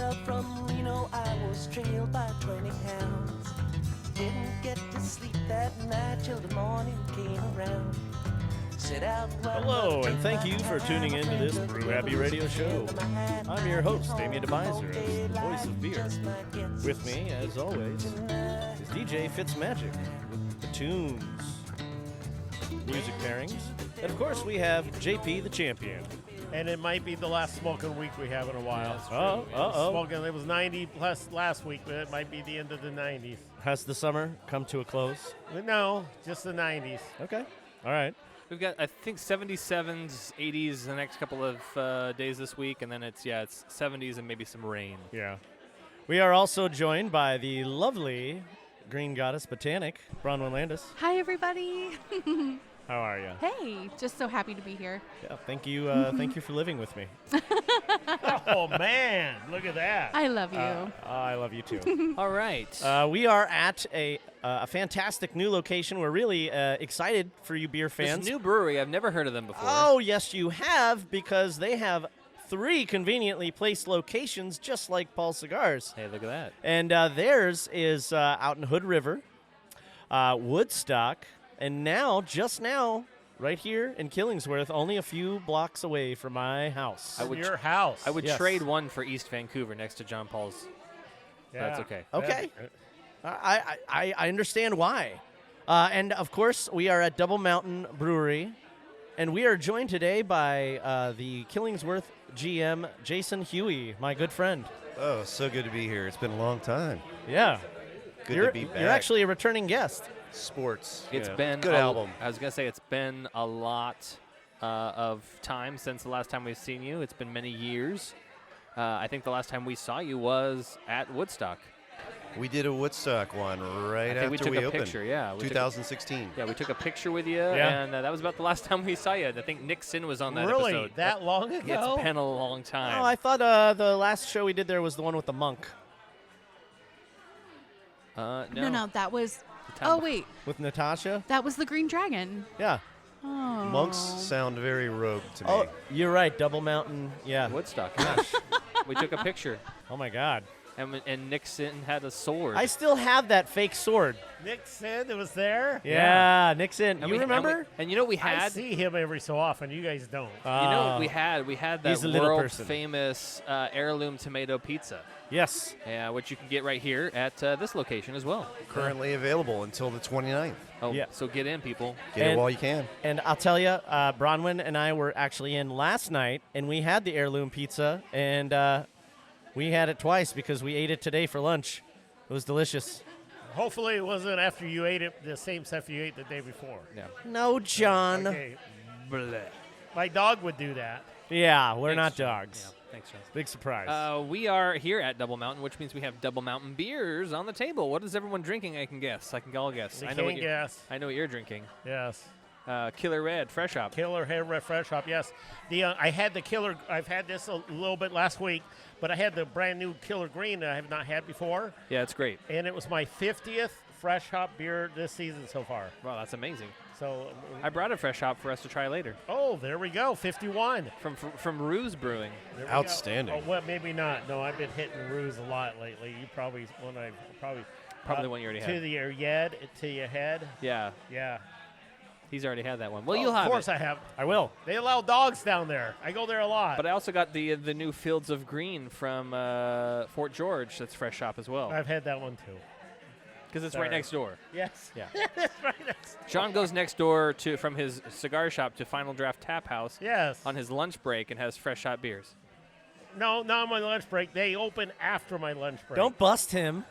Well, from Reno, I was trailed by 20 hounds. Didn't get to sleep that night till the morning came around. Hello, and thank you for tuning in to this Brew Happy radio show. I'm your host, Damian DeBiser, as the voice of beer. With me, as always, is DJ Fitzmagic with the tunes, music pairings, and of course we have JP the Champion. And it might be the last smoking week we have in a while. Uh-oh. It was 90 plus last week, but it might be the end of the 90s. Has the summer come to a close? No, just the 90s. Okay, all right. We've got, I think, 77s, 80s the next couple of days this week, and then it's 70s and maybe some rain. Yeah. We are also joined by the lovely Green Goddess Botanic, Bronwyn Landis. Hi, everybody. How are you? Hey, just so happy to be here. Yeah, thank you. Thank you for living with me. Oh, man. Look at that. I love you. I love you too. All right. We are at a fantastic new location. We're really excited for you beer fans. This new brewery, I've never heard of them before. Oh, yes, you have, because they have 3 conveniently placed locations, just like Paul Cigars. Hey, look at that. And theirs is out in Hood River, Woodstock, and just now, right here in Killingsworth, only a few blocks away from my house. Your house. I would Yes. trade one for East Vancouver next to John Paul's. Yeah. That's okay. Okay. I understand why. And, of course, we are at Double Mountain Brewery, and we are joined today by the Killingsworth GM, Jason Huey, my good friend. Oh, so good to be here. It's been a long time. Yeah. Good to be back. You're actually a returning guest. Sports. It's yeah. been good album. I was going to say it's been a lot of time since the last time we've seen you. It's been many years. I think the last time we saw you was at Woodstock. We did a Woodstock one right I think after we took we a opened. picture, yeah. 2016. We took a picture with you, Yeah. and that was about the last time we saw you. I think Nick Sin was on that Really? episode. That long ago? Yeah, it's been a long time. Oh, I thought the last show we did there was the one with the monk. No, that was. The time Oh, before. wait. With Natasha? That was the Green Dragon. Yeah. Oh. Monks sound very rogue to me. Oh, you're right. Double Mountain. Yeah. Woodstock. Gosh. We took a picture, Oh, my God. and Nick Sin had a sword. I still have that fake sword. Nick said it was there? Yeah, Nixon. And You remember? And you know what we I had? see him every so often. You guys don't. You know what we had? We had that He's a little world person. famous heirloom tomato pizza, Yes. which you can get right here at this location as well. Currently available until the 29th. Oh, Yeah. so get in, people. Get it while you can. And I'll tell you, Bronwyn and I were actually in last night, and we had the heirloom pizza, and we had it twice because we ate it today for lunch. It was delicious. Hopefully it wasn't after you ate it, the same stuff you ate the day before. Yeah. No, John. Okay. My dog would do that. Yeah, we're Thanks, not John. dogs. Yeah, thanks, John. Big surprise. We are here at Double Mountain, which means we have Double Mountain beers on the table. What is everyone drinking? I can guess. I can all guess. You I know can't guess. I know what you're drinking. Yes. Killer Red, Fresh Hop. Killer Hair Fresh Hop, yes. I had the Killer. I've had this a little bit last week, but I had the brand new Killer Green that I have not had before, Yeah, it's great. and it was my 50th Fresh Hop beer this season so far. Wow, that's amazing. So, I brought a Fresh Hop for us to try later oh, there we go, 51. from Ruse Brewing. There we Outstanding. go. Oh, well, maybe not. No, I've been hitting Ruse a lot lately. You probably Probably the one you already to had. to your head. Yeah, Yeah. he's already had that one. Well, you'll have Of course it. I have. I will. They allow dogs down there. I go there a lot. But I also got the new Fields of Green from Fort George. That's Fresh Hop as well, I've had that one too. because it's sorry. right next door. Yes. Yeah. That's right next. John goes next door from his cigar shop to Final Draft Tap House Yes. on his lunch break and has Fresh Hop beers. No, not on my lunch break. They open after my lunch break. Don't bust him.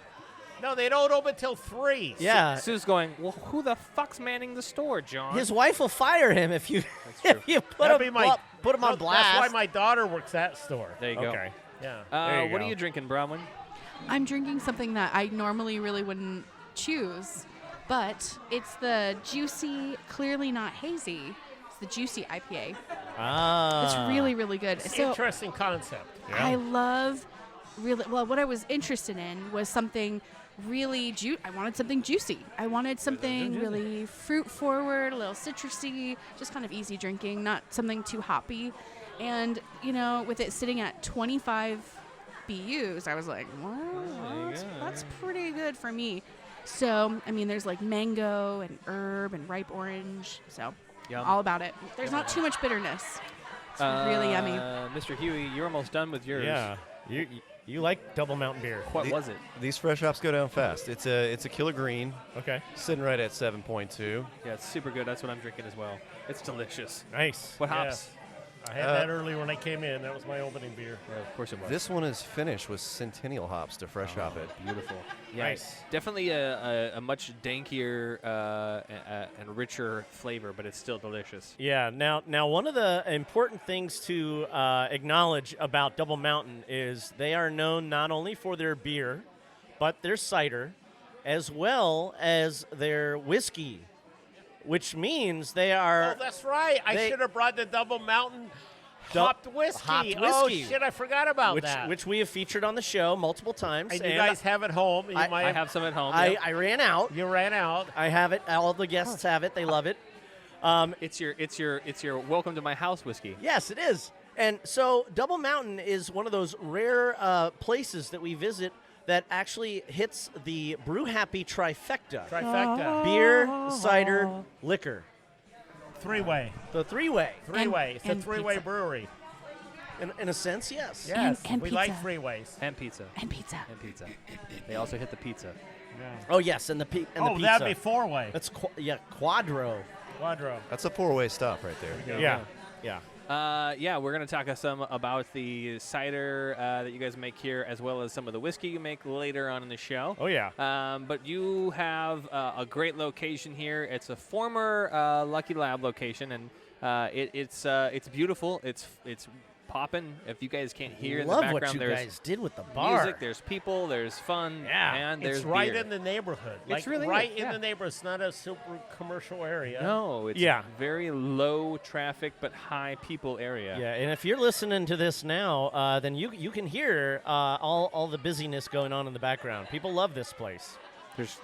No, they don't open till 3. Yeah. Sue's going, well, who the fuck's manning the store, John? His wife will fire him if you That's if you put That'd him be my- put him on No, blast. That's why my daughter works that store. There you go. Okay. Yeah. There you What go. are you drinking, Bronwyn? I'm drinking something that I normally really wouldn't choose, but it's the Juicy, clearly not hazy. It's the Juicy IPA. Ah. It's really, really good. So Interesting concept. I love really well. What I was interested in was something really I wanted something juicy. I wanted something really fruit forward, a little citrusy, just kind of easy drinking, not something too hoppy. And with it sitting at 25 IBUs. I was like, well, Oh, that's pretty good for me. So, I mean, there's like mango and herb and ripe orange. So, Yum. all about it. There's not too much bitterness. It's really yummy. Mr. Huey, you're almost done with yours. Yeah. You like Double Mountain beer. What was it? These fresh hops go down fast. It's a killer green, Okay. sitting right at 7.2. Yeah, it's super good. That's what I'm drinking as well. It's delicious. Nice. What hops? Yes. I had that earlier when I came in. That was my opening beer. Yeah, of course it was. This one is finished with Centennial hops to fresh hop it. Beautiful. Yeah, Nice. definitely a much dankier and richer flavor, but it's still delicious. Yeah. Now, one of the important things to acknowledge about Double Mountain is they are known not only for their beer, but their cider, as well as their whiskey, which means they are. Oh, that's right. I they- should have brought the Double Mountain Du- hopped whiskey. hopped Oh, whiskey. shit, I forgot about that. which we have featured on the show multiple times. and you guys have at home. You I- might I have some at home. I, yeah. I ran out. You ran out. I have it. All the guests have it. They love it. It's your welcome to my house whiskey. Yes, it is. And so Double Mountain is one of those rare places that we visit that actually hits the Brew Happy trifecta. Trifecta. Beer, cider, liquor. Three-way. The three-way. Three-way. It's a and three-way pizza. brewery. In a sense, yes. Yes. And we pizza. like freeways. And pizza. And pizza. And pizza. They also hit the pizza. Oh, yes, and the Oh, pizza. that'd be four-way. That's quadro. Quadro. That's a 4-way stop right there. Yeah. Yeah. Yeah, we're going to talk some about the cider that you guys make here, as well as some of the whiskey you make later on in the show. Oh, yeah. But you have a great location here. It's a former Lucky Lab location, and it's beautiful. It's popping. If you guys can't hear in the Love background, what you there's guys did with the bar. music, there's people, there's fun, Yeah. and there's It's right beer. in the neighborhood. It's Like really right is, in yeah. the neighborhood. It's not a super commercial area. No, it's Yeah. a very low traffic but high people area. Yeah, and if you're listening to this now, then you can hear all the busyness going on in the background. People love this place.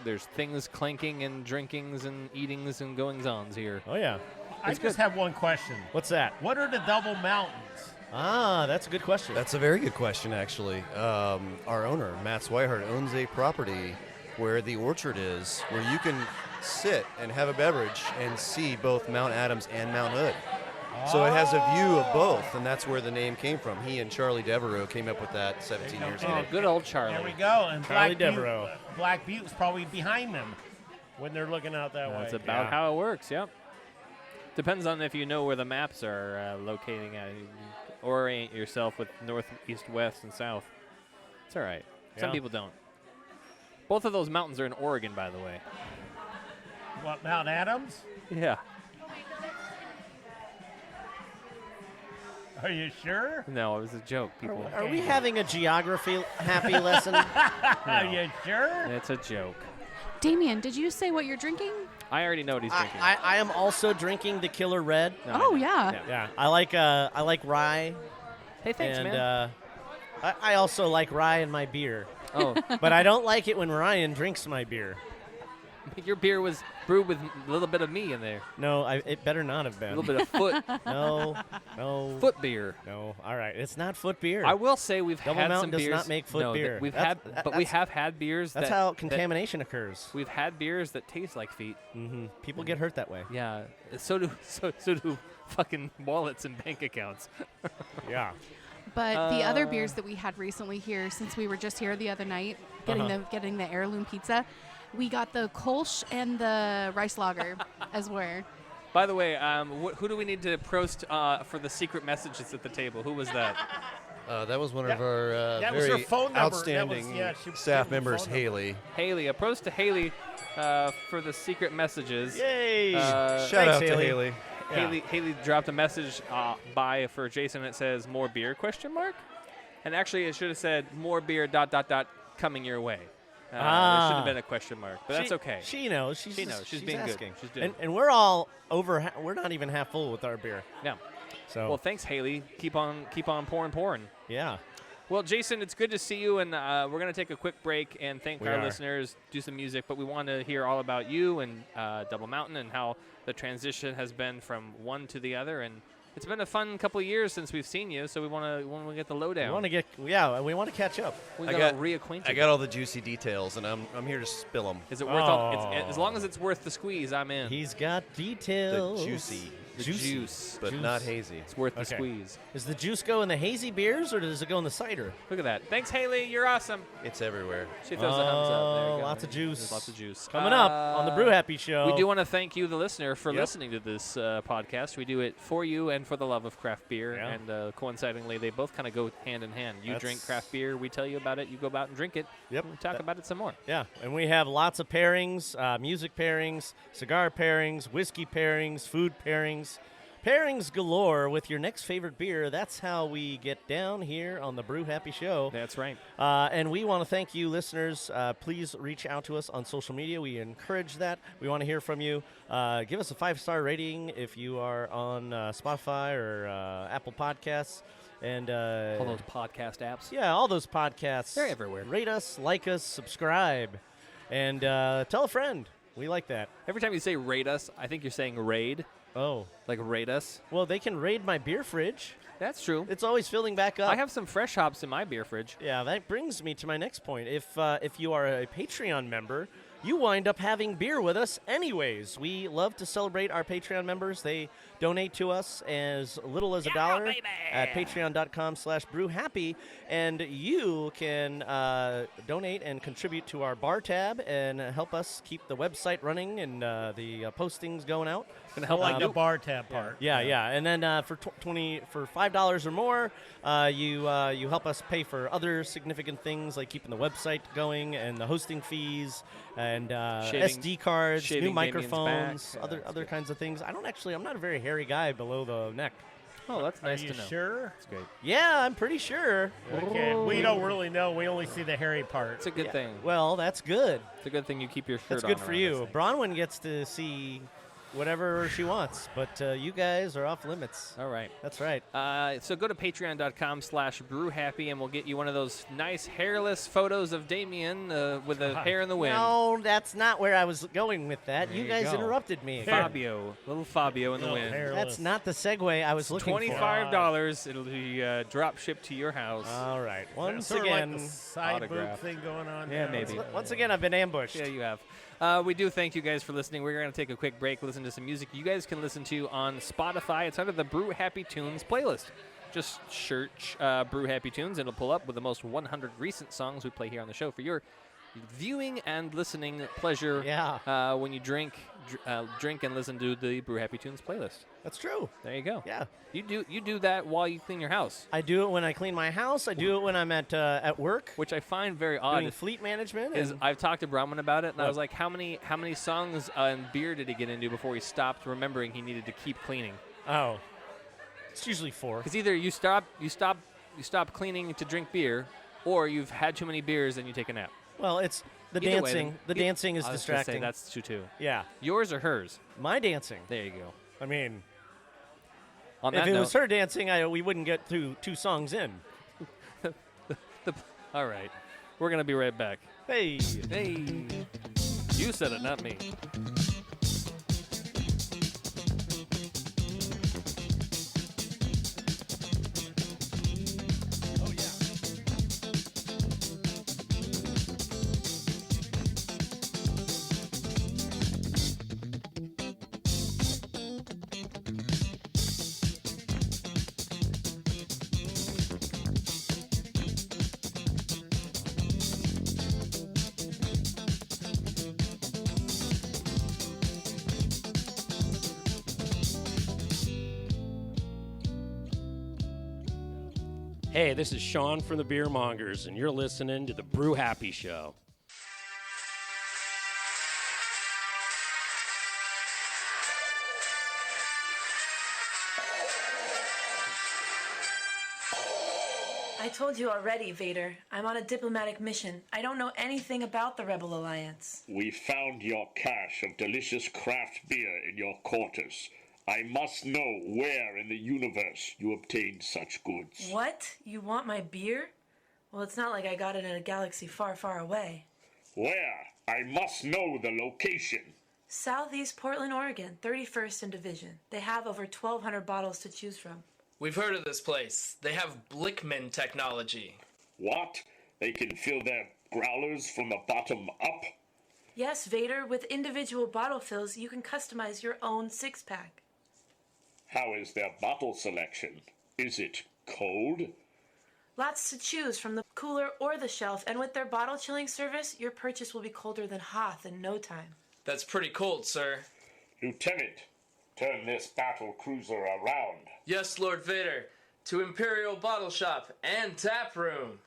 There's things clanking and drinkings and eatings and goings-ons here. Oh, yeah. I just have one question. What's that? What are the Double Mountains? That's a good question. That's a very good question, actually. Our owner, Matt Swihart, owns a property where the orchard is, where you can sit and have a beverage and see both Mount Adams and Mount Hood. So it has a view of both, and that's where the name came from. He and Charlie Devereaux came up with that 17 years Oh, ago. good old Charlie. There we go. And Charlie Black Devereaux. Butte, Black Butte's probably behind them when they're looking out that way. That's about Yeah. how it works, yep. Depends on if you know where the maps are locating at. You orient yourself with north, east, west, and south. It's all right. Some Yeah. people don't. Both of those mountains are in Oregon, by the way. What, Mount Adams? Yeah. Are you sure? No, it was a joke, people. Are we having a geography happy lesson? Are you sure? It's a joke. Damian, did you say what you're drinking? I already know what he's drinking. I am also drinking the Killer Red. No, I Oh, know. yeah. Yeah, I like rye, Hey, thanks, and man. I also like rye in my beer, Oh, but I don't like it when Ryan drinks my beer. your beer was brewed with a little bit of me in there. No, it better not have A been. little bit of foot No, beer. no. All right, it's not foot beer. I will say we've Double had Mountain some does beers. not make foot no, beer. We've That's- had, but we that's- have had beers. That's that, how that- contamination occurs. We've had beers that taste like feet. Hmm. People get hurt that way. Yeah, so do fucking wallets and bank accounts. Yeah. But the other beers that we had recently here, since we were just here the other night, getting the heirloom pizza, we got the Kolsch and the rice lager as well. By the way, who do we need to prost for the secret messages at the table? Who was that? That was one of our that was her very phone number. That was- outstanding yeah, she was staff giving the members, phone number. Haley. Haley. A prost to Haley for the secret messages. Yay! Shout Thanks, out to Haley. Haley. Yeah. Haley dropped a message for Jason that says "more beer?" ? And actually, it should have said "more beer." ... coming your way. There should have been a question mark, but that's okay. She knows. She knows. She's being good. asking. She's doing and we're all over. We're not even half full with our beer. Yeah. So Well, thanks, Haley. Keep on pouring. yeah. Well, Jason, it's good to see you, and we're going to take a quick break and thank We our are. listeners, do some music, but we want to hear all about you and Double Mountain and how the transition has been from one to the other, and It's been a fun couple of years since we've seen you, so we want to get the lowdown. We want to catch up. We got reacquainted. I got all the juicy details, and I'm here to spill them. Is it worth all? As long as it's worth the squeeze, I'm in. He's got details. The juicy. The juice. But not hazy. It's worth the squeeze. Does the juice go in the hazy beers, or does it go in the cider? Look at that. Thanks, Haley. You're awesome. It's everywhere. She throws a thumbs up. There you go. Lots of juice. There's lots of juice. Coming up on the Brew Happy Show. We do want to thank you, the listener, for listening to this podcast. We do it for you and for the love of craft beer. Yeah. And coincidentally, they both kind of go hand in hand. You drink craft beer, we tell you about it, you go out and drink it. Yep. We talk about it some more. Yeah, and we have lots of pairings, music pairings, cigar pairings, whiskey pairings, food pairings. Pairings galore with your next favorite beer. That's how we get down here on the Brew Happy Show. That's right. And we want to thank you, listeners. Please reach out to us on social media. We encourage that. We want to hear from you. Give us a 5-star rating if you are on Spotify or Apple Podcasts. And All those podcast apps. Yeah, all those podcasts. They're everywhere. Rate us, like us, subscribe, and tell a friend. We like that. Every time you say rate us, I think you're saying raid. Oh. Like rate us. Well, they can raid my beer fridge. That's true. It's always filling back up. I have some fresh hops in my beer fridge. Yeah, that brings me to my next point. If you are a Patreon member, you wind up having beer with us anyways. We love to celebrate our Patreon members. They donate to us as little as $1 at patreon.com/brewhappy, and you can donate and contribute to our bar tab and help us keep the website running and the postings going out. Gonna help like the bar tab part. Yeah. And then for $5 or more, you help us pay for other significant things like keeping the website going and the hosting fees and SD cards, new Damian's microphones, back. other kinds of things. I'm not a very hairy guy below the neck. Oh, that's nice Are you to know. sure? That's great. Yeah, I'm pretty sure. Okay. We don't really know. We only see the hairy part. It's a good thing. Well, that's good. It's a good thing you keep your shirt That's on. good for around you. this thing. Bronwyn gets to see whatever she wants, but you guys are off limits. All right. That's right. So go to patreon.com/brewhappy and we'll get you one of those nice hairless photos of Damian with the hair in the wind. No, that's not where I was going with that. There You you guys go. interrupted me. Little Fabio in the Little wind. hair. That's not the segue I was looking for. $25. It'll be drop shipped to your house. All right. Once sort again, of like the side boob autograph. thing going on. Yeah, now. maybe. once again, I've been ambushed. Yeah, you have. We do thank you guys for listening. We're going to take a quick break, listen to some music you guys can listen to on Spotify. It's under the Brew Happy Tunes playlist. Just search Brew Happy Tunes. It'll pull up with the most 100 recent songs we play here on the show for your viewing and listening pleasure. Yeah. When you drink and listen to the Brew Happy Tunes playlist. That's true. There you go. Yeah. You do that while you clean your house, I do it when I clean my house. I do it when I'm at work which I find very odd. doing fleet management. Is and- I've talked to Bronwyn about it, and I What? was like, how many songs and beer did he get into before he stopped remembering he needed to keep cleaning? oh, it's usually 4. Because either you stop cleaning to drink beer, or you've had too many beers and you take a nap. Well, it's the Either way, dancing. The dancing is I was gonna say distracting. that's true too. Yeah. Yours or hers? My dancing. There you go. I mean, On if that it note, was her dancing, we wouldn't get through 2 songs in. all right, we're gonna be right back. Hey. Hey, you said it, not me. Hey, this is Sean from the Beer Mongers, and you're listening to the Brew Happy Show. I told you already, Vader. I'm on a diplomatic mission. I don't know anything about the Rebel Alliance. We found your cache of delicious craft beer in your quarters. I must know where in the universe you obtained such goods. What? You want my beer? Well, it's not like I got it in a galaxy far, far away. Where? I must know the location. Southeast Portland, Oregon, 31st and Division. They have over 1,200 bottles to choose from. We've heard of this place. They have Blickman technology. What? They can fill their growlers from the bottom up? Yes, Vader, with individual bottle fills, you can customize your own six-pack. How is their bottle selection? Is it cold? Lots to choose from the cooler or the shelf, and with their bottle chilling service, your purchase will be colder than Hoth in no time. That's pretty cold, sir. Lieutenant, turn this battle cruiser around. Yes, Lord Vader. To Imperial Bottle Shop and Tap Room.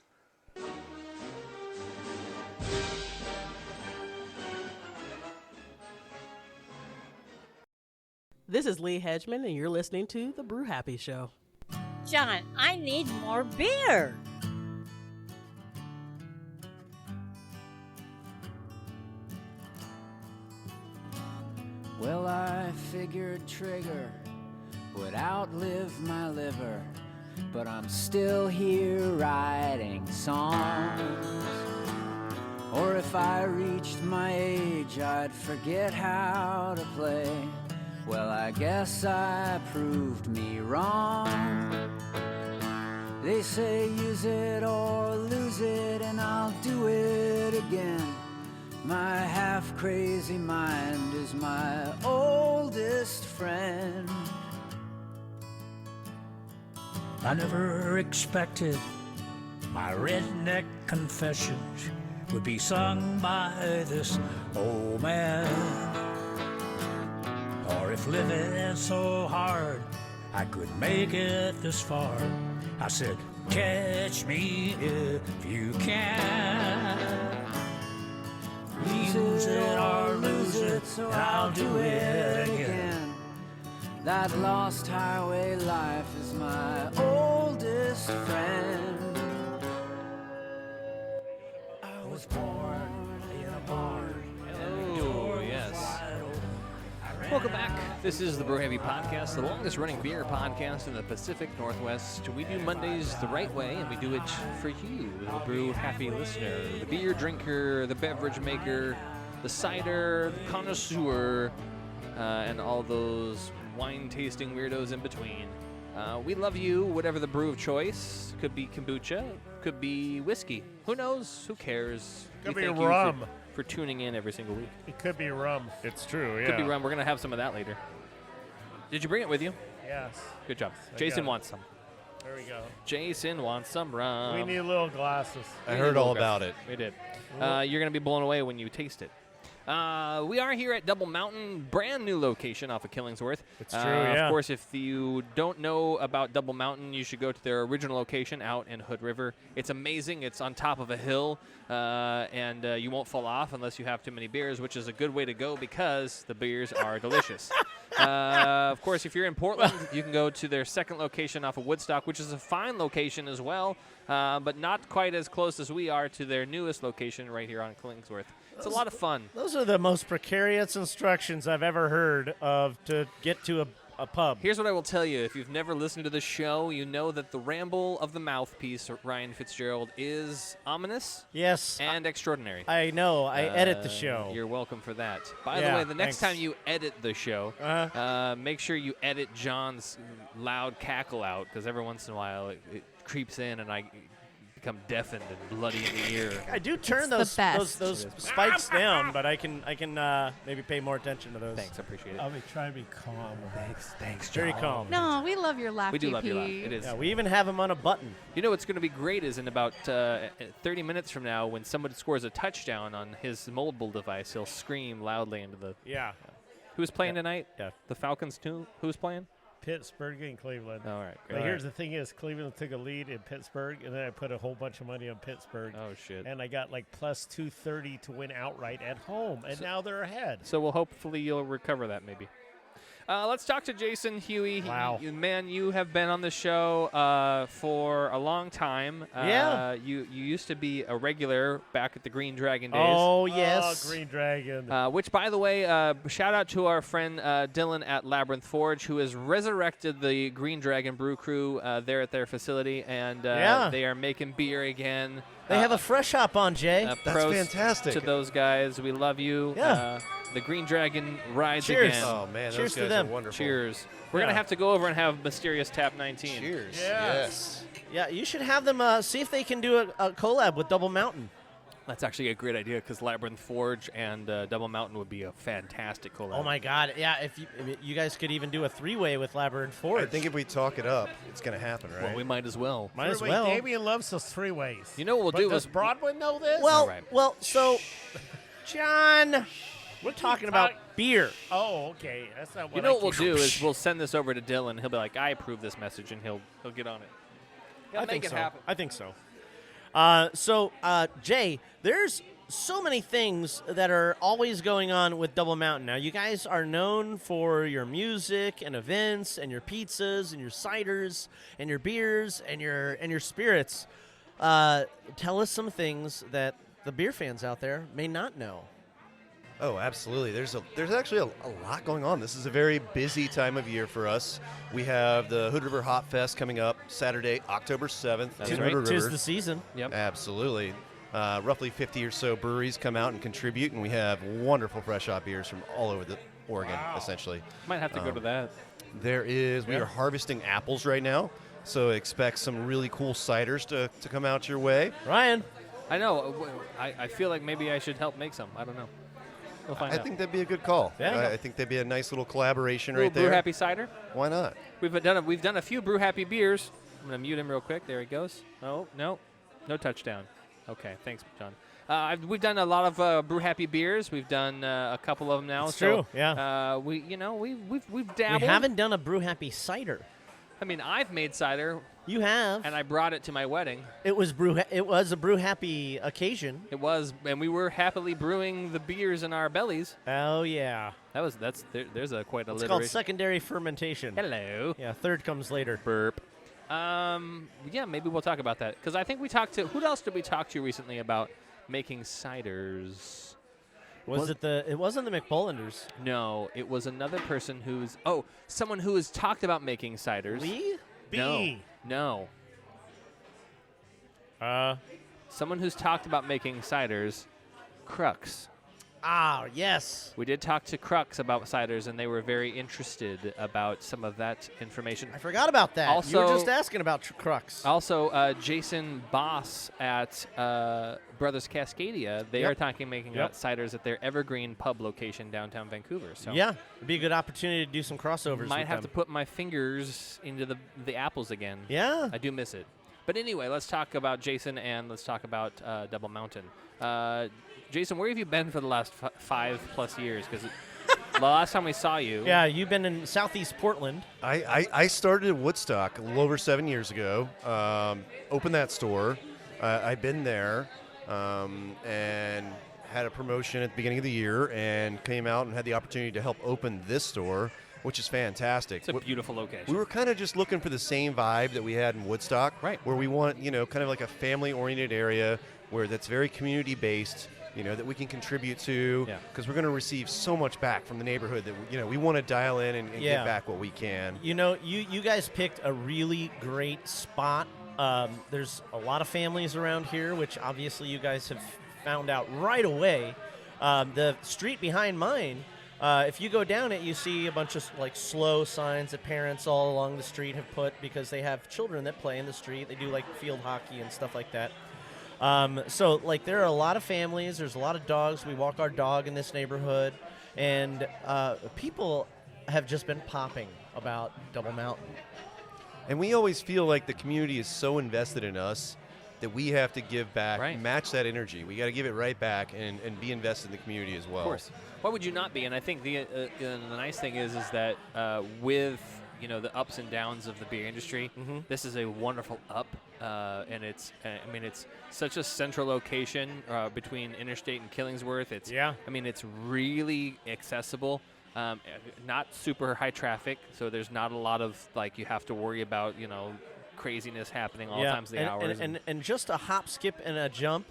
This is Lee Hedgeman, and you're listening to The Brew Happy Show. John, I need more beer. Well, I figured Trigger would outlive my liver, but I'm still here writing songs. Or if I reached my age, I'd forget how to play. Well, I guess I proved me wrong. They say use it or lose it, and I'll do it again. My half-crazy mind is my oldest friend. I never expected my redneck confessions would be sung by this old man. Or if living so hard I could make it this far, I said, catch me if you can. Use it or lose it, so I'll do it again. That lost highway life is my oldest friend. I was born in a barn. Oh, yes. Welcome back. This is the Brew Happy Podcast, the longest running beer podcast in the Pacific Northwest. We do Mondays the right way, and we do it for you, the Brew Happy listener, the beer drinker, the beverage maker, the cider, the connoisseur, and all those wine-tasting weirdos in between. We love you, whatever the brew of choice. Could be kombucha, could be whiskey. Who knows? Who cares? Could We be thank you rum. for tuning in every single week. It could be rum. It's true, yeah. Could be rum. We're going to have some of that later. Did you bring it with you? Yes. Good job. I Jason got it. wants some. There we go. Jason wants some rum. We need little glasses. I heard all about it. We did. You're going to be blown away when you taste it. We are here at Double Mountain, brand new location off of Killingsworth. It's true, yeah. Of course, if you don't know about Double Mountain, you should go to their original location out in Hood River. It's amazing. It's on top of a hill, and you won't fall off unless you have too many beers, which is a good way to go because the beers are delicious. Of course, if you're in Portland, you can go to their second location off of Woodstock, which is a fine location as well, but not quite as close as we are to their newest location right here on Killingsworth. It's a lot of fun. Those are the most precarious instructions I've ever heard of to get to a pub. Here's what I will tell you. If you've never listened to the show, you know that the ramble of the mouthpiece, Ryan Fitzgerald, is ominous. Yes. And extraordinary. I know. I edit the show. You're welcome for that. By Yeah, the way, the next thanks. time you edit the show, make sure you edit John's loud cackle out, because every once in a while it creeps in and I become deafened and bloody in the ear. I do turn It's the those best. spikes down, but I can maybe pay more attention to those. Thanks, I appreciate it. I'll be trying to be calm. Thanks, Very calm. No, we love your laugh. We do love your DP. laugh. It is. Yeah, we even have them on a button. You know what's going to be great is in about 30 minutes from now, when somebody scores a touchdown on his mobile device, he'll scream loudly into the. Yeah. Who's playing tonight? Yeah. The Falcons too. Who's playing? Pittsburgh and Cleveland. All right, But great. here's the thing: is Cleveland took a lead in Pittsburgh, and then I put a whole bunch of money on Pittsburgh. Oh shit! And I got like plus 230 to win outright at home, and now they're ahead. So well, hopefully you'll recover that maybe. Let's talk to Jason Huey. Wow. Man, you have been on the show for a long time. Yeah. You used to be a regular back at the Green Dragon days. Oh, yes. Green Dragon. Which, by the way, shout out to our friend Dylan at Labyrinth Forge, who has resurrected the Green Dragon Brew Crew there at their facility, and they are making beer again. They have a fresh hop on, Jay. That's fantastic. To those guys. We love you. Yeah. The Green Dragon rides Cheers. again. Oh, man, Cheers those to guys them. are wonderful. Cheers. We're going to have to go over and have Mysterious Tap 19. Cheers. Yes. Yeah, you should have them see if they can do a collab with Double Mountain. That's actually a great idea because Labyrinth Forge and Double Mountain would be a fantastic collab. Oh, my God. Yeah, if you guys could even do a three-way with Labyrinth Forge. I think if we talk it up, it's going to happen, right? Well, we might as well. Might as Three-way, well. Damian loves those three-ways. You know what we'll do does is Bronwyn know this? Well, All right. so, John, we're talking about beer. Oh, okay. That's not what You know I what we'll keep- do is we'll send this over to Dylan. He'll be like, I approve this message, and he'll get on it. He'll I make think it so. happen. I think so. Jay, there's so many things that are always going on with Double Mountain. Now, you guys are known for your music and events and your pizzas and your ciders and your beers and your spirits. Tell us some things that the beer fans out there may not know. Oh, absolutely. There's actually a lot going on. This is a very busy time of year for us. We have the Hood River Hop Fest coming up Saturday, October 7th. That's in right. Hood Tis River. the season. Yep. Absolutely. Roughly 50 or so breweries come out and contribute, and we have wonderful fresh hop beers from all over the Oregon, essentially. Might have to go to that. We are harvesting apples right now, so expect some really cool ciders to come out your way. Ryan. I know. I feel like maybe I should help make some. I don't know. We'll find I out. think that'd be a good call. Yeah. I think that'd be a nice little collaboration Little right there. Brew Happy cider. Why not? We've done a few Brew Happy beers. I'm gonna mute him real quick. There he goes. Oh no touchdown. Okay, thanks, John. We've done a lot of Brew Happy beers. We've done a couple of them now. It's so, true, yeah. we've dabbled. We haven't done a Brew Happy cider. I mean, I've made cider. You have. And I brought it to my wedding. It was a Brew Happy occasion. It was, and we were happily brewing the beers in our there's Oh yeah. quite a It's alliteration. called secondary fermentation. Hello. Yeah, third comes later. Burp. Yeah, maybe we'll talk about that because I think we talked to who else did we talk to recently about making ciders? It wasn't the McBollanders. No, it was another person someone who has talked about making ciders. Lee? No. Someone who's talked about making ciders. Crux. Ah, yes. We did talk to Crux about ciders, and they were very interested about some of that information. I forgot about that. Also, you were just asking about Crux. Also, Jason Boss at Brothers Cascadia, they are making ciders at their Evergreen Pub location downtown Vancouver. So yeah, it'd be a good opportunity to do some crossovers. Might with have them. to put my fingers into the apples again. Yeah. I do miss it. But anyway, let's talk about Jason and let's talk about Double Mountain. Jason, where have you been for the last 5+ years? Because the last time we saw you. Yeah, you've been in Southeast Portland. I started in Woodstock a little over 7 years ago. Opened that store. I've been there and had a promotion at the beginning of the year and came out and had the opportunity to help open this store, which is fantastic. It's a beautiful location. We were kind of just looking for the same vibe that we had in Woodstock, right? Where we want, kind of like a family-oriented area where that's very community-based, that we can contribute to, because we're going to receive so much back from the neighborhood that, we want to dial in and get back what we can. You guys picked a really great spot. There's a lot of families around here, which obviously you guys have found out right away. The street behind mine, if you go down it, you see a bunch of slow signs that parents all along the street have put because they have children that play in the street. They do field hockey and stuff like that. So there are a lot of families. There's a lot of dogs. We walk our dog in this neighborhood, and people have just been popping about Double Mountain. And we always feel like the community is so invested in us that we have to give back, match that energy. We got to give it right back and be invested in the community as well. Of course. Why would you not be? And I think the nice thing is that with the ups and downs of the beer industry, this is a wonderful up, and it's such a central location between Interstate and Killingsworth. It's really accessible. Not super high traffic, so there's not a lot of like you have to worry about craziness happening all times of the hours. And just a hop, skip, and a jump,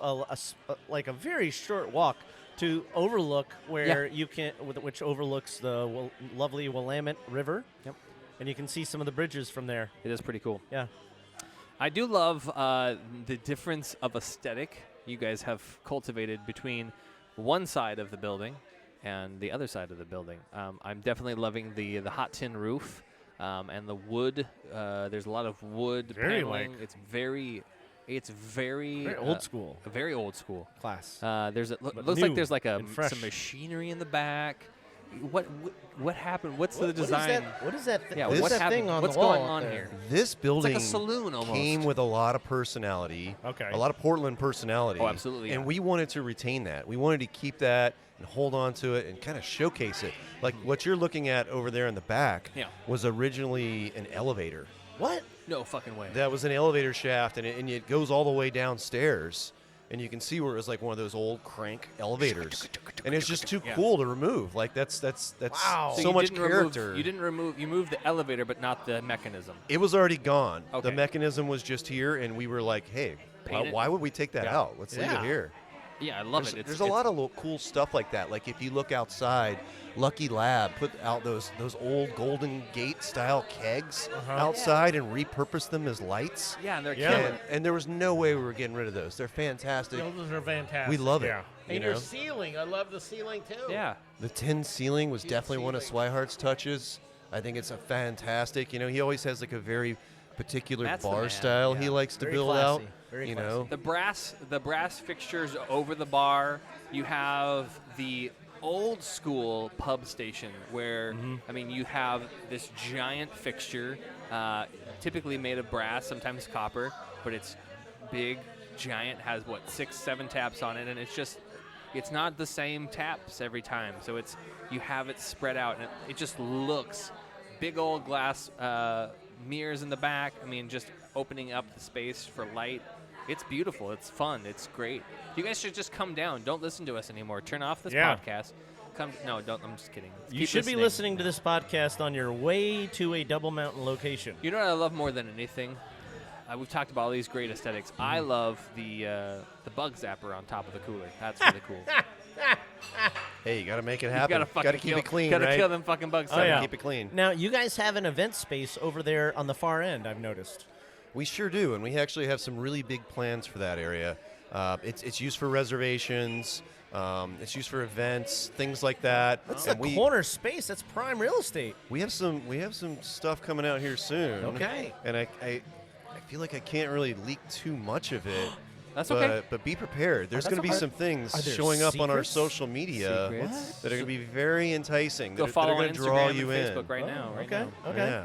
like a very short walk to overlook where you can, which overlooks the lovely Willamette River. Yep. And you can see some of the bridges from there. It is pretty cool. Yeah. I do love the difference of aesthetic you guys have cultivated between one side of the building and the other side of the building. I'm definitely loving the hot tin roof and the wood. There's a lot of wood paneling. It's very old school. Very old school. Class. Looks like there's like some machinery in the back. What happened? What's the design? What is that? Yeah, what's what that happened? thing on What's the wall going on there? here? This building It's like a saloon almost. came with a lot of personality. Okay. A lot of Portland personality. Oh, absolutely. And we wanted to retain that. We wanted to keep that and hold on to it and kind of showcase it. Like what you're looking at over there in the back was originally an elevator. What? No fucking way. That was an elevator shaft, and it goes all the way downstairs. And you can see where it was like one of those old crank elevators, and it's just too cool to remove. Like that's wow. so much character. You moved the elevator, but not the mechanism. It was already gone. Okay. The mechanism was just here, and we were like, hey, why would we take that out? Let's leave it here. Yeah, I love it. There's a lot of cool stuff like that. Like if you look outside, Lucky Lab put out those old Golden Gate style kegs outside and repurposed them as lights. Yeah, and they're killer. And there was no way we were getting rid of those. They're fantastic. Those are fantastic. We love it. Yeah. And your ceiling, I love the ceiling too. Yeah. The tin ceiling was definitely one of Swihart's touches. I think it's a fantastic. He always has like a very particular bar style he likes to build out. Very classy. The brass fixtures over the bar. You have the old school pub station where you have this giant fixture, typically made of brass, sometimes copper, but it's big, giant, has 6-7 taps on it, and it's not the same taps every time. So you have it spread out, and it just looks big old glass mirrors in the back. just opening up the space for light. It's beautiful. It's fun. It's great. You guys should just come down. Don't listen to us anymore. Turn off this podcast. No, don't. I'm just kidding. You should be listening to this podcast on your way to a Double Mountain location. You know what I love more than anything? We've talked about all these great aesthetics. I love the bug zapper on top of the cooler. That's really cool. Hey, you got to make it happen. Got to keep it clean, Got to right? kill them fucking bugs. Keep it clean. Now, you guys have an event space over there on the far end, I've noticed. We sure do, and we actually have some really big plans for that area. It's used for reservations. It's used for events, things like that. That's the corner space. That's prime real estate. We have some stuff coming out here soon. Okay. And I feel like I can't really leak too much of it. That's okay. But be prepared. There's going to be some things showing up on our social media that are going to be very enticing. Go that follow are going on to draw Instagram you and in. Facebook right now. Okay. Yeah.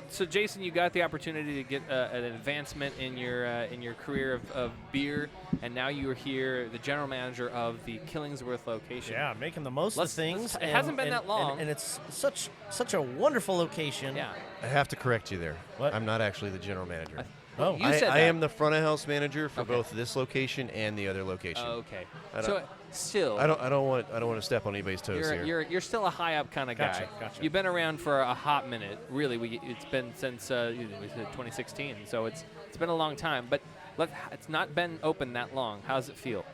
So Jason, you got the opportunity to get an advancement in your career of beer, and now you are here, the general manager of the Killingsworth location. Yeah, making the most of things. It hasn't been that long, and it's such a wonderful location. Yeah. I have to correct you there. What? I'm not actually the general manager. You said I that. am the front of house manager for both this location and the other location. Okay. So still, I don't want to step on anybody's toes here. You're still a high up kind of guy. Gotcha. You've been around for a hot minute. Really, it's been since 2016. So it's been a long time. But it's not been open that long. How does it feel?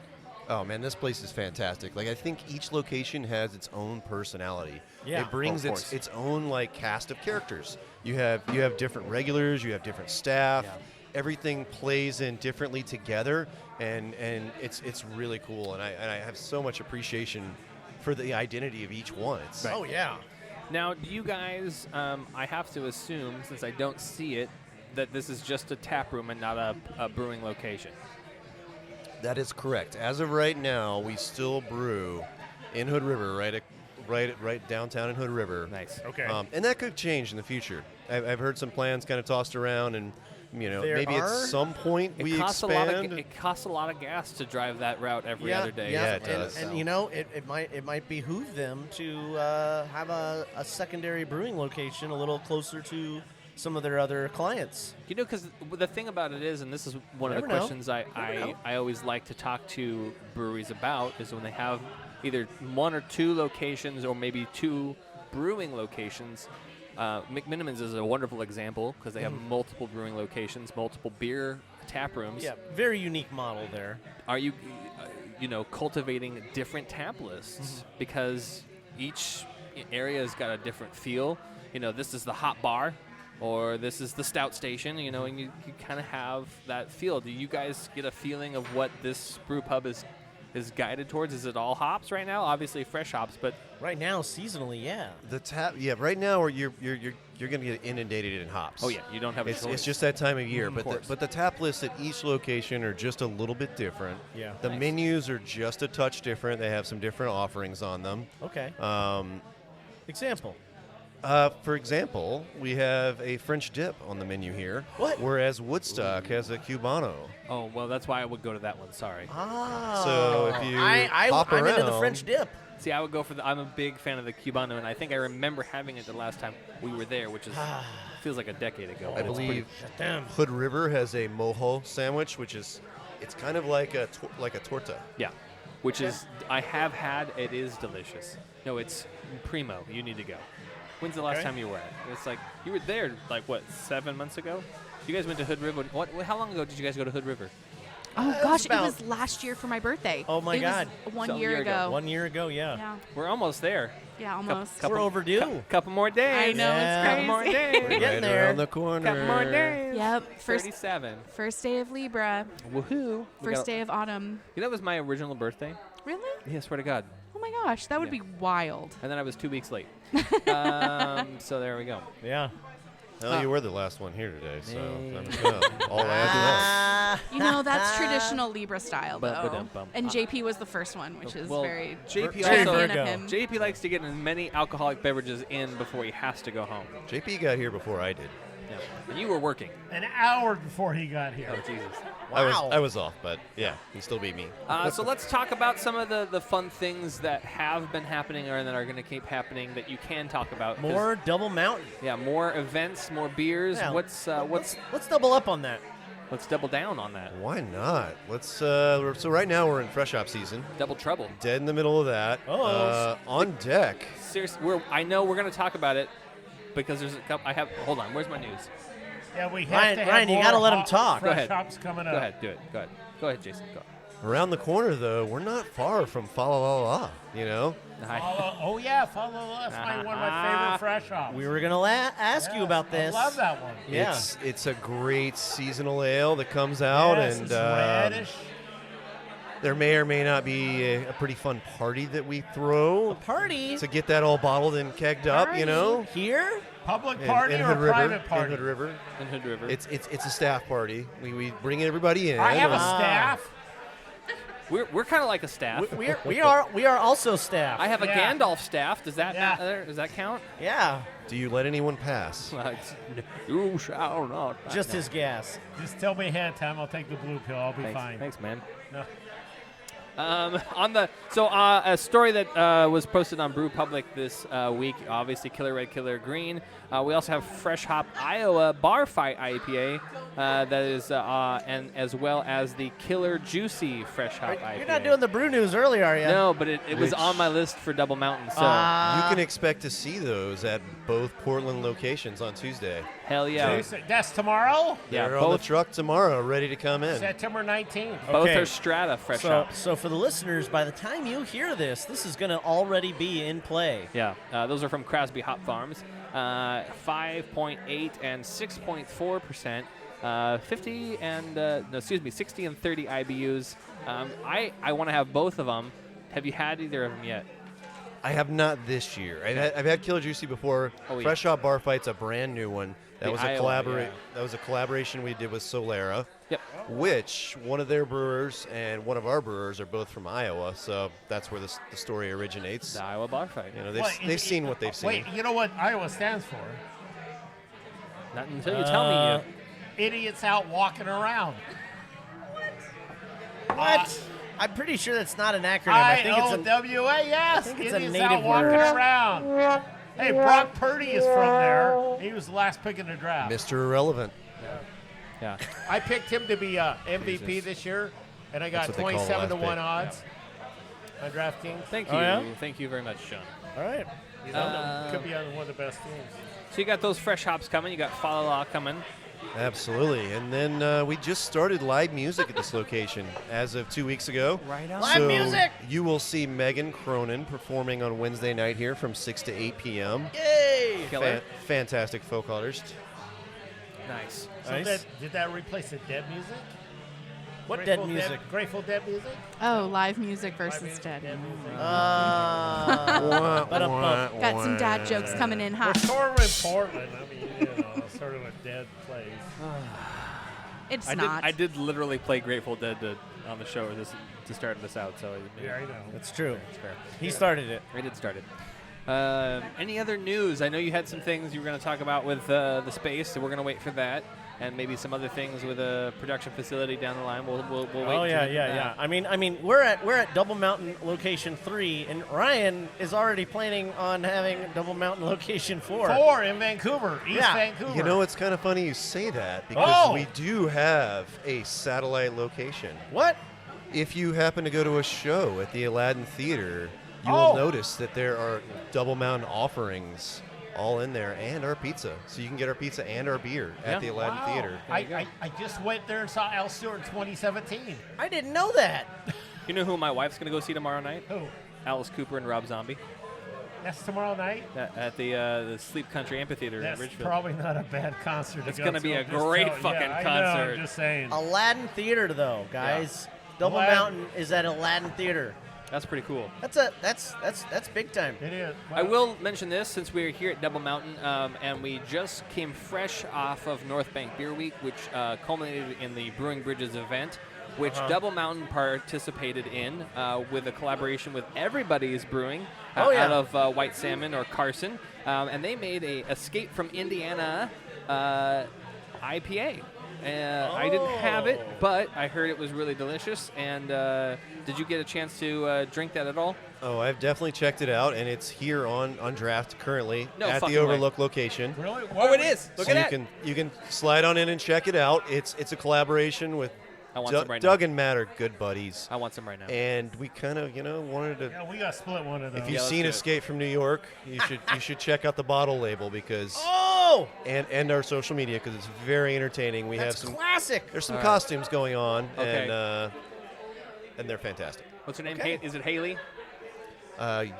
Oh man, this place is fantastic. Like I think each location has its own personality. Yeah. It brings of course. its own like cast of characters. You have different regulars, you have different staff. Yeah. Everything plays in differently together, and it's really cool. And I have so much appreciation for the identity of each one. Oh yeah. Now, do you guys? I have to assume, since I don't see it, that this is just a tap room and not a brewing location. That is correct. As of right now, we still brew in Hood River, right downtown in Hood River. Nice. Okay. And that could change in the future. I've heard some plans kind of tossed around, and maybe at some point we expand. It costs a lot of gas to drive that route every other day. Yeah, it does. And it might behoove them to have a secondary brewing location a little closer to some of their other clients. Because the thing about it is, and this is one of the questions I always like to talk to breweries about, is when they have either 1 or 2 locations or maybe 2 brewing locations. McMinimans is a wonderful example because they have multiple brewing locations, multiple beer tap rooms. Yeah, very unique model there. Are you, cultivating different tap lists because each area has got a different feel? This is the hot bar, or this is the stout station. And you kind of have that feel. Do you guys get a feeling of what this brew pub is guided towards? Is it all hops right now? Obviously fresh hops, but right now seasonally, yeah. Right now you're going to get inundated in hops. Oh yeah, you don't have a choice. It's just that time of year. Of But the tap lists at each location are just a little bit different. Yeah. The menus are just a touch different. They have some different offerings on them. Okay. Example. For example, we have a French dip on the menu here. What? Whereas Woodstock has a Cubano. Oh, well, that's why I would go to that one. Sorry. Oh. So if you hop I'm around, into the French dip. See, I would go I'm a big fan of the Cubano, and I think I remember having it the last time we were there, which is feels like a decade ago. I believe Hood River has a mojo sandwich, which it's kind of like a torta. Yeah, which is I have had. It is delicious. No, it's primo. You need to go. When's the last time you were at? It's like you were there, 7 months ago? You guys went to Hood River. How long ago did you guys go to Hood River? Oh gosh, it was last year for my birthday. Oh my God! Was 1 year ago. 1 year ago, yeah. We're almost there. Yeah, almost. We're overdue. Couple more days. I know, it's crazy. Couple more days. We're getting there. Around the corner. Couple more days. Yep. 37. First day of Libra. Woohoo! First day of autumn. That was my original birthday. Really? Yeah, swear to God. Oh my gosh, that would be wild. And then I was 2 weeks late. So there we go. Yeah. Well, you were the last one here today, so all I have to know. That's traditional Libra style, though. Bum-ba-dum-bum. And JP was the first one, which is very JP champion of him. JP likes to get as many alcoholic beverages in before he has to go home. JP got here before I did. Yeah. And you were working. An hour before he got here. Oh, Jesus. Wow. I was off, but yeah, he still beat me. So let's talk about some of the fun things that have been happening or that are going to keep happening that you can talk about. More Double Mountain. Yeah, more events, more beers. Yeah. Let's double up on that. Let's double down on that. Why not? Let's. So right now we're in fresh hop season. Double trouble. Dead in the middle of that. On deck. Seriously, I know we're going to talk about it because there's a couple. Hold on. Where's my news? Yeah, we have to have Ryan, you more got to let him talk. fresh hops coming up. Go ahead, do it. Go ahead. Go ahead, Jason. Go. Around the corner, though, we're not far from Fa La La La, you know? Oh, yeah, follow us. One of my favorite fresh hops. We were going to ask you about this. I love that one. Yeah. It's a great seasonal ale that comes out. Yes, and it's radish. there may or may not be a pretty fun party that we throw. A party? To get that all bottled and kegged up, you know? Here? Public party or private party? In Hood River. In Hood River. It's a staff party. We bring everybody in. I have a staff. We're kind of like a staff. We are also staff. I have a Gandalf staff. Does that matter? Does that count? Yeah. Do you let anyone pass? You shall not. Just his gas. Just tell me ahead of time. I'll take the blue pill. I'll be fine. Thanks, man. No. A story that was posted on Brew Public this week, obviously Killer Red, Killer Green. We also have Fresh Hop Iowa Bar Fight IPA that is, and as well as the Killer Juicy Fresh Hop IPA. You're not doing the brew news early, are you? No, but it was on my list for Double Mountain. So you can expect to see those at both Portland locations on Tuesday. Hell yeah. That's tomorrow? Yeah, They're on the truck tomorrow, ready to come in. September 19th. Both are Strata Fresh Hop. So for the listeners, by the time you hear this is going to already be in play. Yeah, those are from Crosby Hop Farms. 5.8 and 6.4%. 60 and 30 IBUs. I want to have both of them. Have you had either of them yet? I have not this year. I've had Killer Juicy before. Fresh Hop Bar Fight's a brand new one. That was a collaboration we did with Solera. Yep. Which one of their brewers and one of our brewers are both from Iowa, so that's where the story originates. The Iowa Bar Fight. You know, they've seen what they've seen. Wait, you know what Iowa stands for? Not until you tell me. Idiots out walking around. What? I'm pretty sure that's not an acronym. I think it's IOWA, yes. I think it's Idiots a native out walking word. around. Hey, Brock Purdy is from there. He was the last pick in the draft. Mr. Irrelevant. Yeah. I picked him to be MVP this year, and I got That's what they call 27 to last 1 pick. odds. on DraftKings. Thank you. Oh, yeah? Thank you very much, Sean. All right. You know, could be on one of the best teams. So you got those fresh hops coming. You got Fa La La coming. Absolutely. And then we just started live music at this location as of 2 weeks ago. Right on. Live music! You will see Megan Cronin performing on Wednesday night here from 6 to 8 p.m. Yay! Killer. Fantastic folk artist. Nice. So Nice. did that replace the Dead music? What Grateful Dead music? Grateful Dead music? Oh, live music versus music, dead. Dead music. Got some dad jokes coming in We're hot. sort of in Portland. I mean, you know, sort of a dead place. It's I not. did literally play Grateful Dead on the show to start this out. So Yeah, I know. That's true. It's fair. He started it. I did start it. Any other news? I know you had some things you were going to talk about with the space, so we're going to wait for that, and maybe some other things with a production facility down the line. We'll wait. Oh yeah. I mean, we're at Double Mountain Location 3, and Ryan is already planning on having Double Mountain Location 4. 4 in Vancouver, East Yeah. Vancouver. You know, it's kind of funny you say that because Oh! we do have a satellite location. What? If you happen to go to a show at the Aladdin Theater, you will Oh! notice that there are Double Mountain offerings all in there and our pizza. So you can get our pizza and our beer at the Aladdin Wow. Theater. I just went there and saw Al Stewart in 2017. I didn't know that. You know who my wife's going to go see tomorrow night? Who? Alice Cooper and Rob Zombie That's tomorrow night? at the Sleep Country Amphitheater in That's Ridgeville. probably not a bad concert. It's going gonna to be a I'm just great telling- fucking yeah, I know, concert. I'm just saying. Aladdin Theater, though, guys. Double Aladdin. Mountain is at Aladdin Theater. That's pretty cool. That's big time. It is. I will mention this since we're here at Double Mountain, and we just came fresh off of North Bank Beer Week, which culminated in the Brewing Bridges event, which Double Mountain participated in with a collaboration with Everybody's Brewing out of White Salmon or Carson, and they made a Escape from Indiana IPA. I didn't have it, but I heard it was really delicious. And did you get a chance to drink that at all? Oh, I've definitely checked it out, and it's here on draft currently No at fucking the way. Overlook location. Really? Oh, it is. Look So at you that. can you can slide on in and check it out. It's a collaboration with I want some right Doug now. and Matt are good buddies. I want some right now. And we kind of wanted to. Yeah, we got to split one of those. If you've let's seen do it. Escape from New York, you should check out the bottle label because Oh, and our social media because it's very entertaining. We that's have some classic. there's some All right. costumes going on Okay. and they're fantastic. What's her name? Okay. Is it Haley?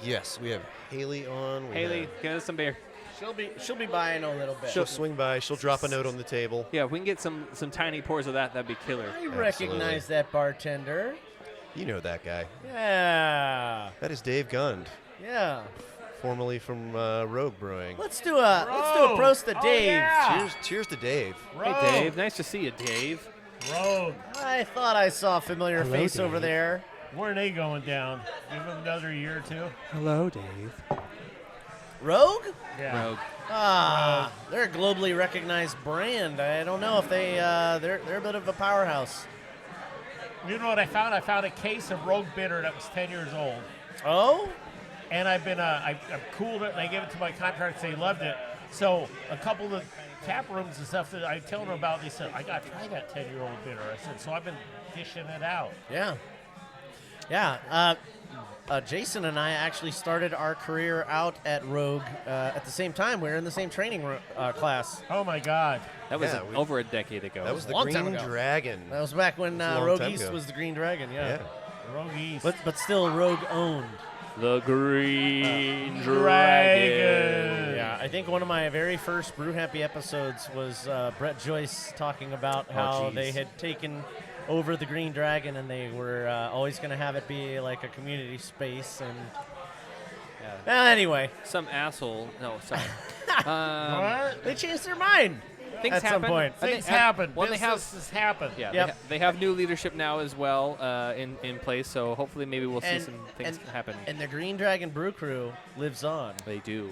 Yes, we have Haley on. We Haley, have- get us some beer. She'll be buying a little bit. she'll swing by. She'll drop a note on the table. Yeah, if we can get some tiny pours of that, that'd be killer. I recognize that bartender. You know that guy. Yeah. That is Dave Gund, Yeah. formerly from Rogue Brewing. Let's do a prost to Oh, Dave. yeah. Cheers to Dave. Rogue. Hey, Dave. Nice to see you, Dave. Rogue. I thought I saw a familiar Hello, face Dave. over there. When are they going down? Give them another year or two. Hello, Dave. Rogue? Yeah. Rogue. Ah, they're a globally recognized brand. I don't know if they're a bit of a powerhouse. You know what I found? I found a case of Rogue Bitter that was 10 years old. Oh? And I've cooled it, and I gave it to my contractors. They loved it. So a couple of the tap rooms and stuff that I told them about, they said, I got to try that 10-year-old bitter. I said, so I've been dishing it out. Yeah. Yeah. Jason and I actually started our career out at Rogue at the same time. We were in the same training class. Oh, my God. That was Yeah, over a decade ago. That was the Long time Green ago. Dragon. That was back when That was a long Rogue time East ago. was the Green Dragon, yeah. Rogue East. But still Rogue owned. The Green Dragon. Yeah, I think one of my very first Brew Happy episodes was Brett Joyce talking about how geez. they had taken over the Green Dragon and they were always going to have it be like a community space. And anyway, Some asshole. No, sorry. What? they changed their mind Things at happen. some point. Things happen. Well, they have. Businesses happen. Yeah, Yep. they have new leadership now as well in place. So hopefully, maybe we'll see And- some things and- happen. And the Green Dragon Brew Crew lives on. They do.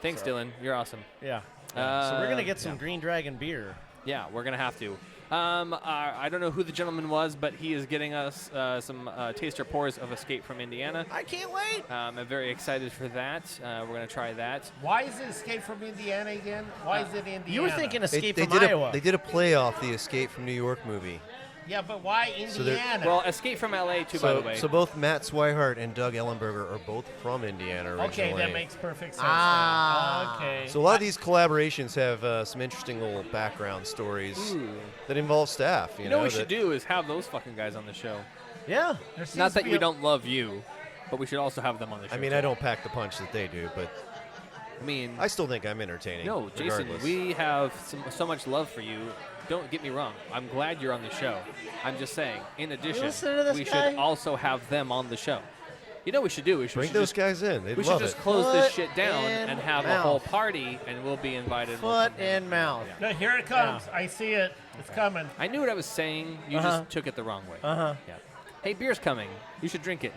Thanks, So- Dylan. You're awesome. Yeah. So we're going to get some Green Dragon beer. Yeah, we're gonna have to. I don't know who the gentleman was, but he is getting us some taster pours of Escape from Indiana. I can't wait. I'm very excited for that. We're gonna try that. Why is it Escape from Indiana again? Why is it Indiana? You were thinking Escape They from Iowa. They did a play off the Escape from New York movie. Yeah, but why Indiana? Well, Escape from LA too, by the way. So both Matt Swihart and Doug Ellenberger are both from Indiana originally. Okay, that makes perfect sense. Okay. So a lot of these collaborations have some interesting little background stories that involve staff. You know what we should do is have those fucking guys on the show. Yeah. Not that we don't love you, but we should also have them on the show. I mean, I don't pack the punch that they do, but I mean, I still think I'm entertaining. No, Jason, regardless. we have so much love for you. Don't get me wrong. I'm glad you're on the show. I'm just saying, in addition, listen to this we guy? should also have them on the show. You know what we should do? We should Bring those guys in. They'd We should love just it. close this Foot shit down in and have a mouth. whole party, and we'll be invited. Foot in mouth. No, here it comes. I see it. It's coming. I knew what I was saying. You just took it the wrong way. Uh-huh. Yeah. Hey, beer's coming. You should drink it.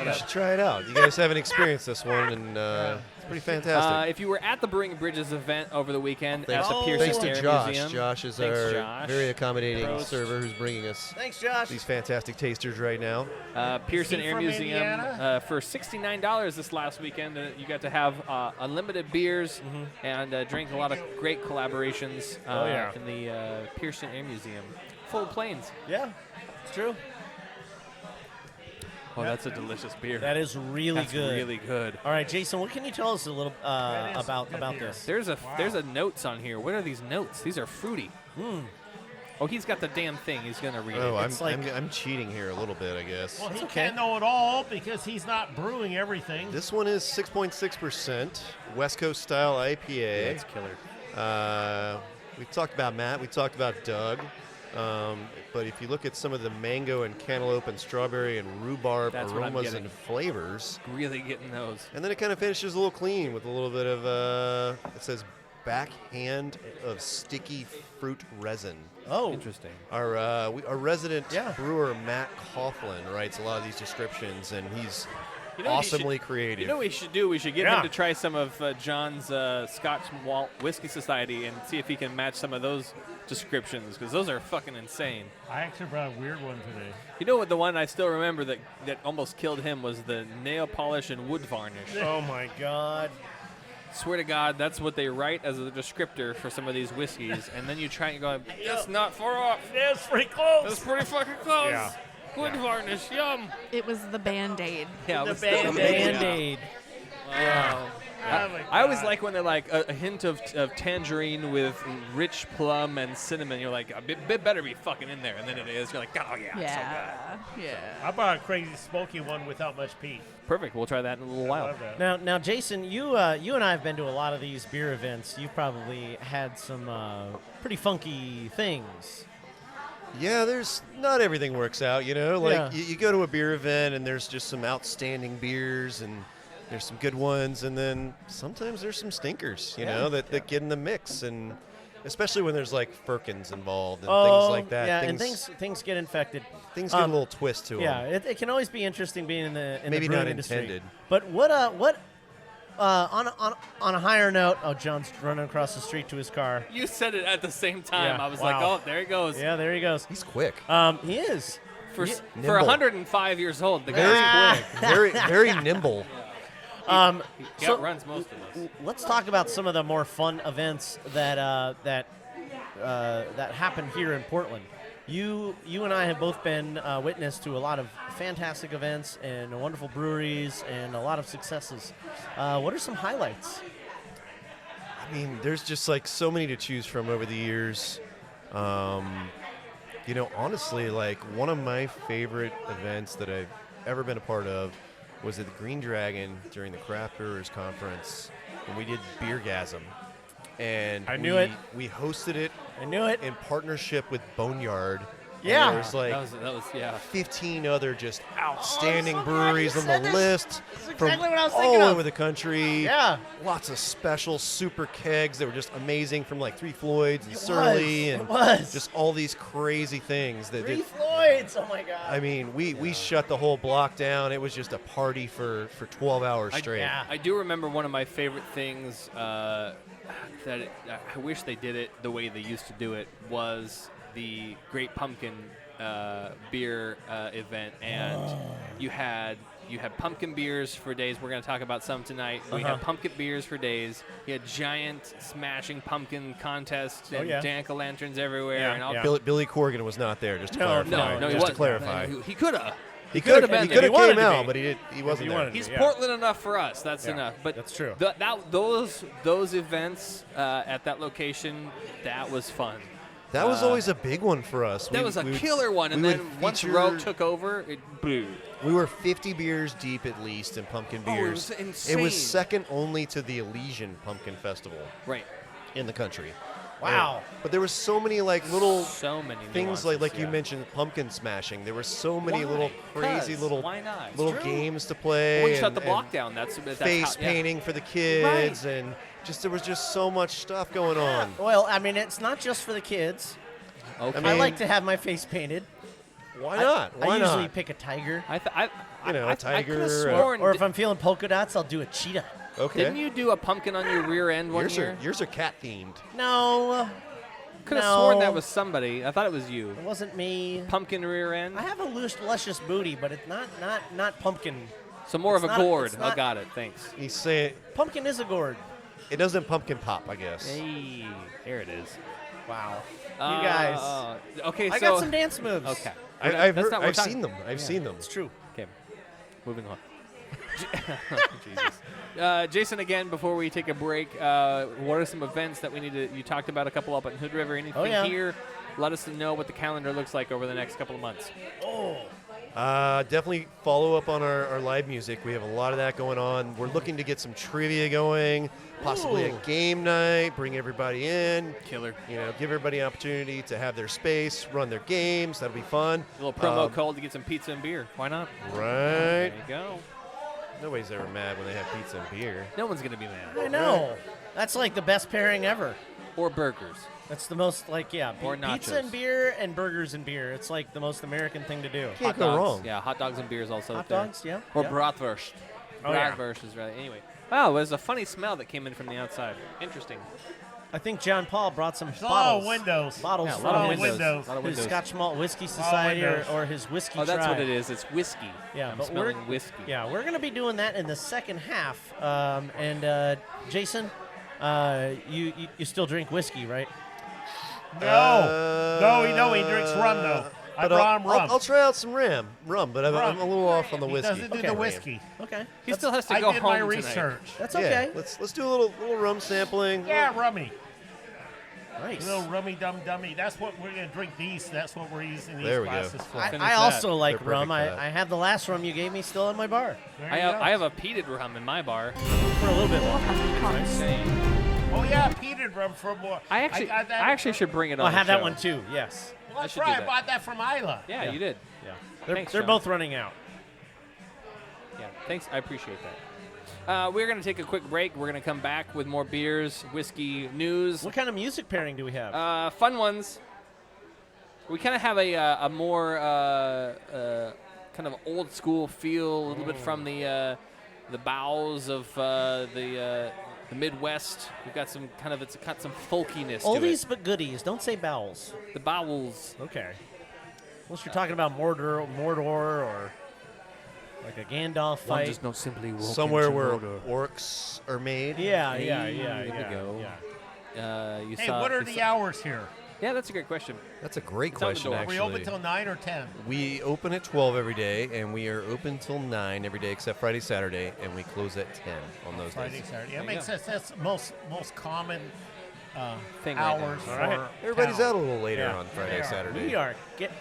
You should try it out. You guys haven't experienced this one, and it's pretty fantastic. If you were at the Brewing Bridges event over the weekend Thanks, at the Pearson thanks to Air Josh. Museum. Josh is Thanks, our Josh. very accommodating Prost. server who's bringing us Thanks, Josh. these fantastic tasters right now. Pearson Is he Air from Museum Indiana? for $69 this last weekend. You got to have unlimited beers and drink a lot of great collaborations in the Pearson Air Museum. Full planes. Yeah, it's true. Oh, that's a delicious beer. That is really That's good. really good. All right, Jason, what can you tell us a little about this? There's a notes on here. What are these notes? These are fruity. Oh, he's got the damn thing. He's gonna read Oh, it. I'm cheating here a little bit, I guess. Well, he can't know it all because he's not brewing everything. This one is 6.6% West Coast style IPA. Yeah, that's killer. We talked about Matt. We talked about Doug. But if you look at some of the mango and cantaloupe and strawberry and rhubarb That's what I'm aromas getting. and flavors, Really getting those. and then it kind of finishes a little clean with a little bit of it says backhand of sticky fruit resin. Oh, interesting. Our resident brewer Matt Coughlin writes a lot of these descriptions, and he's awesomely creative. You know what we should do? We should get him to try some of John's Scotch Malt Whiskey Society and see if he can match some of those descriptions, because those are fucking insane. I actually brought a weird one today. You know what? The one I still remember that almost killed him was the nail polish and wood varnish. Oh my God. Swear to God, that's what they write as a descriptor for some of these whiskeys, and then you try and go, that's not far off. That's pretty close. That's pretty fucking close. Yeah. Wood varnish, yum. It was the Band-Aid. Yeah, it The was Band-Aid. Wow. I always like when they're like a hint of tangerine with rich plum and cinnamon. You're like, it better be fucking in there. And then it is. You're like, oh, yeah, it's so good. Yeah. I brought a crazy smoky one without much peat. Perfect. We'll try that in a little while. Love that. Now, Jason, you and I have been to a lot of these beer events. You've probably had some pretty funky things. Yeah, there's not everything works out, you know. Like Yeah. you go to a beer event and there's just some outstanding beers and there's some good ones, and then sometimes there's some stinkers, you know, that get in the mix, and especially when there's like firkins involved and things like that. Yeah, and things get infected. Things get a little twist to them. Yeah, it can always be interesting being in the Maybe brewing not industry. intended. But what on a higher note? Oh, John's running across the street to his car. You said it at the same time. Yeah, I was wow. like, oh, there he goes. Yeah, there he goes. He's quick. He is. For nimble. 105 years old, the guy's quick. very nimble. He So- outruns most of us. Let's talk about some of the more fun events that happen here in Portland. You and I have both been witness to a lot of fantastic events and wonderful breweries and a lot of successes. What are some highlights? I mean, there's just like so many to choose from over the years. You know, honestly, like one of my favorite events that I've ever been a part of was at the Green Dragon during the Craft Brewers Conference when we did Beergasm. And I knew it. We hosted it. I knew it. In partnership with Boneyard. Yeah. And there was like that was 15 other just outstanding breweries on the list from exactly what I was all thinking of. over the country. Yeah. Lots of special super kegs that were just amazing from like Three Floyds and It Surly was. and It was. just all these crazy things that Three did. Floyds. Oh my God. I mean, we shut the whole block down. It was just a party for 12 hours straight. I do remember one of my favorite things I wish they did it the way they used to do it was the Great Pumpkin beer event, and you had You had pumpkin beers for days. We're going to talk about some tonight. We had pumpkin beers for days. You had giant smashing pumpkin contests and jack-o'-lanterns everywhere. Yeah, and all yeah. Billy Corgan was not there, just to clarify. No, just to clarify. He could have. He could have been He could there. have came out, but he wasn't there. He's Portland enough for us. That's enough. But that's true. Those events at that location, that was fun. That was always a big one for us. That was a killer one, and then once Rogue took over, it blew. We were 50 beers deep at least in pumpkin beers. It was insane. It was second only to the Elysian Pumpkin Festival. Right. In the country. Wow. But there were so many little things nuances, like you mentioned, pumpkin smashing. There were so many little crazy Why not? little games to play. We shut the block down. That's face painting for the kids and there was just so much stuff going on. Well, I mean, it's not just for the kids. Okay. I like to have my face painted. Why not? I usually pick a tiger. a tiger. Or if I'm feeling polka dots, I'll do a cheetah. Okay. Didn't you do a pumpkin on your rear end one year? Yours are cat themed. No. Could have sworn that was somebody. I thought it was you. It wasn't me. Pumpkin rear end. I have a luscious booty, but it's not pumpkin. So more It's of a not- gourd. it's not- I got it. Thanks. He's saying Pumpkin is a gourd. it doesn't pumpkin pop, I guess. Hey, there it is. Wow. You guys. Okay, I so got some dance moves. Okay. I've That's not what we're seen talking- them. I've seen them. It's true. Okay. Moving on. Jesus. Jason, again, before we take a break, what are some events that we need to? You talked about a couple up at Hood River. Anything here? Let us know what the calendar looks like over the next couple of months. Definitely follow up on our live music. We have a lot of that going on. We're looking to get some trivia going, possibly a game night, bring everybody in. Killer. Give everybody an opportunity to have their space, run their games. That'll be fun. A little promo code to get some pizza and beer. Why not? Right. There you go. Nobody's ever mad when they have pizza and beer. No one's going to be mad. I know. That's like the best pairing ever. Or burgers. That's the most Or pizza nachos. and beer and burgers and beer. It's like the most American thing to do. Can't go wrong. Yeah, hot dogs and beers also. Hot up there. dogs, yeah, Or yeah. bratwurst. Oh, yeah. Bratwurst is right. Anyway. Wow, there's a funny smell that came in from the outside. Interesting. I think John Paul brought some There's a lot bottles. of windows. Bottles Yeah, a from lot of his, windows. A lot of his windows. Scotch Malt Whiskey of Society windows. or his whiskey Oh, that's tribe. what it is. It's whiskey. Yeah, I'm but smelling whiskey. Yeah, we're going to be doing that in the second half. Jason, you still drink whiskey, right? No, he drinks rum though. I brought him rum. I'll try out some rum, but I'm a little off on the whiskey. He doesn't do the whiskey. Okay. He still has to go I did home my tonight. research. That's Yeah, okay. let's do a little rum sampling. Yeah, rummy. Nice. A little rummy dum dummy. That's what we're gonna drink these. That's what we're using these There we go. glasses for. Finish I also that. like They're rum. perfect for that. I have the last rum you gave me still in my bar. There I you have, go. I have a peated rum in my bar. For a little bit more. Oh yeah, peated rum for more. I got that actually should bring it on. I'll the have that show. one too. Yes. Well, that's I should do right. I that. bought that from Isla. Yeah, you did. Yeah. Thanks, They're John. both running out. Yeah, thanks. I appreciate that. We're going to take a quick break. We're going to come back with more beers, whiskey, news. What kind of music pairing do we have? Fun ones. We kind of have a more kind of old school feel, a little bit from the bowels of the Midwest. We've got some it's got some folkiness to Oldies it. but goodies. Don't say bowels. The bowels. Okay. Unless you're talking about Mordor or like a Gandalf One fight. does not simply walk Somewhere into where Mordor. orcs are made. Yeah. There we go. You Hey, saw, what are you the saw- hours here? Yeah, that's a great question. That's a great It's on the question, door. Are we open actually. till 9 or 10? We open at 12 every day, and we are open till 9 every day except Friday, Saturday, and we close at 10 on those Friday, days. Saturday. That There you makes go. sense. That's most common Thing right hours now. for All right. Everybody's town. out a little later Yeah. on Friday, They are.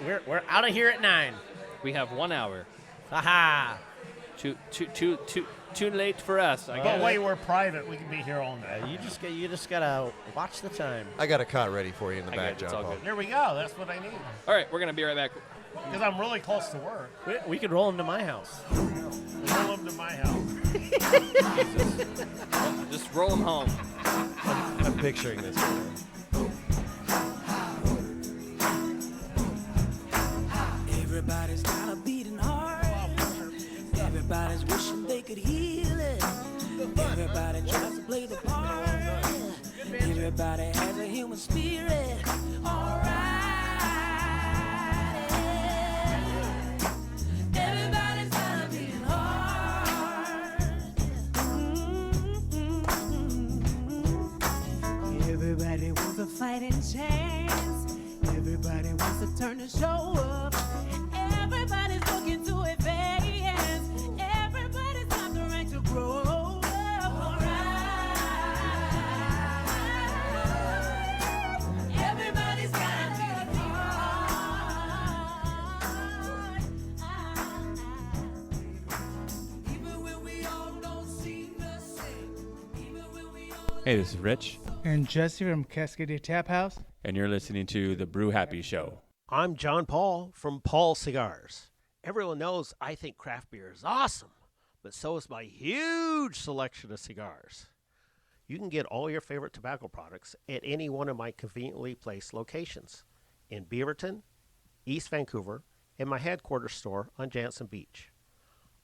Saturday. We're out of here at 9. We have 1 hour. Haha. Too late for us. I But guess. wait, we're private. We can be here all night. You just gotta watch the time. I got a cot ready for you in the I back, got it. It's John all Paul. good. There we go. That's what I need. All right, we're gonna be right back. Because I'm really close to work. We could roll him to my house. Roll them to my house. Just roll them home. I'm picturing this. Everybody's got a beating heart. Everybody's wishing they could heal it. Everybody tries to play the part. Everybody has a human spirit. Alright. Everybody's got a beating heart. second chance. Everybody wants to turn the show up. Everybody's looking to advance. Everybody's got the right to grow up. Everybody's got to be even when we all don't seem the same. Even when we all Hey, this is Rich, And Jesse from Cascadia Tap House. and you're listening to The Brew Happy Show. I'm John Paul from Paul Cigars. Everyone knows I think craft beer is awesome, but so is my huge selection of cigars. You can get all your favorite tobacco products at any one of my conveniently placed locations in Beaverton, East Vancouver, and my headquarters store on Jansen Beach.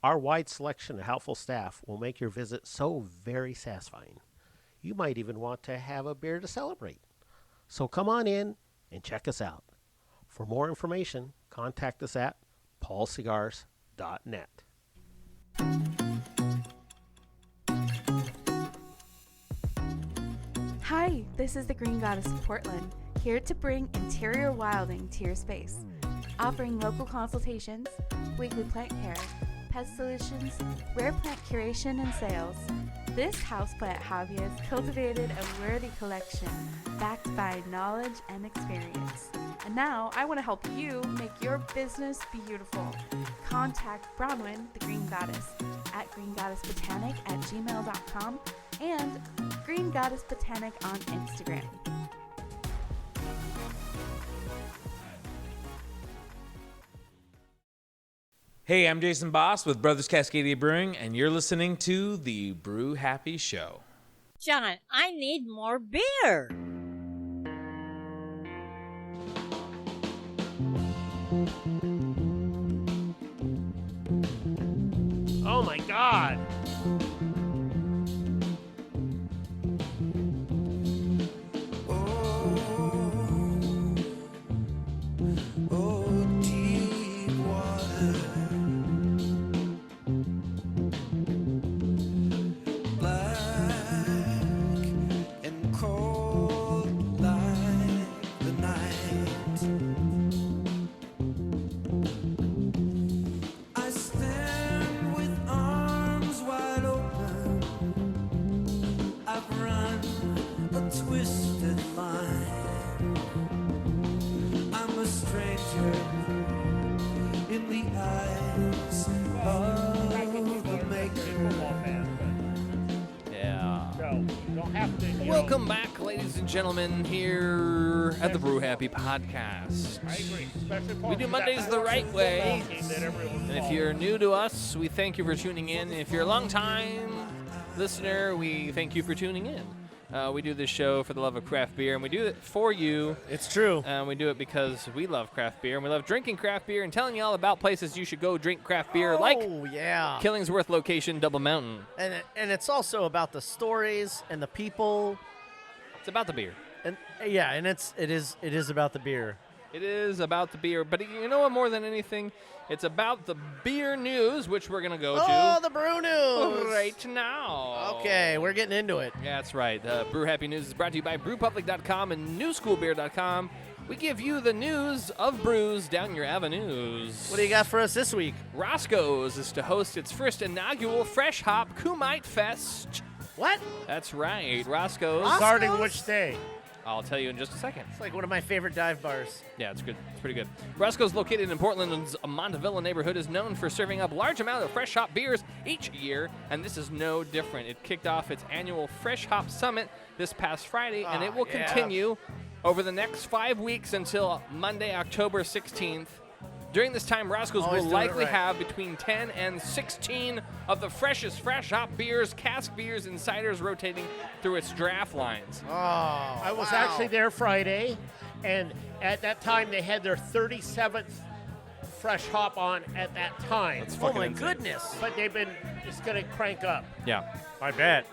Our wide selection and helpful staff will make your visit so very satisfying. You might even want to have a beer to celebrate. So come on in and check us out. For more information, contact us at paulcigars.net. Hi, this is the Green Goddess of Portland, here to bring interior wilding to your space. Offering local consultations, weekly plant care, pest solutions, rare plant curation and sales. This houseplant hobby has cultivated a worthy collection backed by knowledge and experience. And now I want to help you make your business beautiful. Contact Bronwyn, the Green Goddess, at greengoddessbotanic@gmail.com and Green Goddess Botanic on Instagram. Hey, I'm Jason Boss with Brothers Cascadia Brewing, and you're listening to the Brew Happy Show. John, I need more beer. Oh my God! Welcome back, ladies and gentlemen, here at the Brew Happy Podcast. I agree. We do Mondays the right way. And if you're new to us, we thank you for tuning in. If you're a long-time listener, we thank you for tuning in. We do this show for the love of craft beer, and we do it for you. It's true. And we do it because we love craft beer, and we love drinking craft beer and telling you all about places you should go drink craft beer, like yeah. Killingsworth location, Double Mountain. And it's also about the stories and the people. It's about the beer. And yeah, and it is about the beer. It is about the beer, but you know what? More than anything, it's about the beer news, which we're gonna go to. Oh, the brew news right now. Okay, we're getting into it. Yeah, that's right. Brew Happy News is brought to you by BrewPublic.com and NewSchoolBeer.com. We give you the news of brews down your avenues. What do you got for us this week? Roscoe's is to host its first inaugural Fresh Hop Kumite Fest. What? That's right, Roscoe's. Starting which day? I'll tell you in just a second. It's like one of my favorite dive bars. Yeah, it's good. It's pretty good. Roscoe's, located in Portland's Montevilla neighborhood, is known for serving up large amount of fresh hop beers each year, and this is no different. It kicked off its annual Fresh Hop Summit this past Friday, and it will continue over the next 5 weeks until Monday, October 16th. During this time, Roscoe's will likely have between 10 and 16 of the freshest fresh hop beers, cask beers, and ciders rotating through its draft lines. Oh, I was actually there Friday, and at that time they had their 37th fresh hop on at that time. Oh my goodness! But it's going to crank up. Yeah. I bet.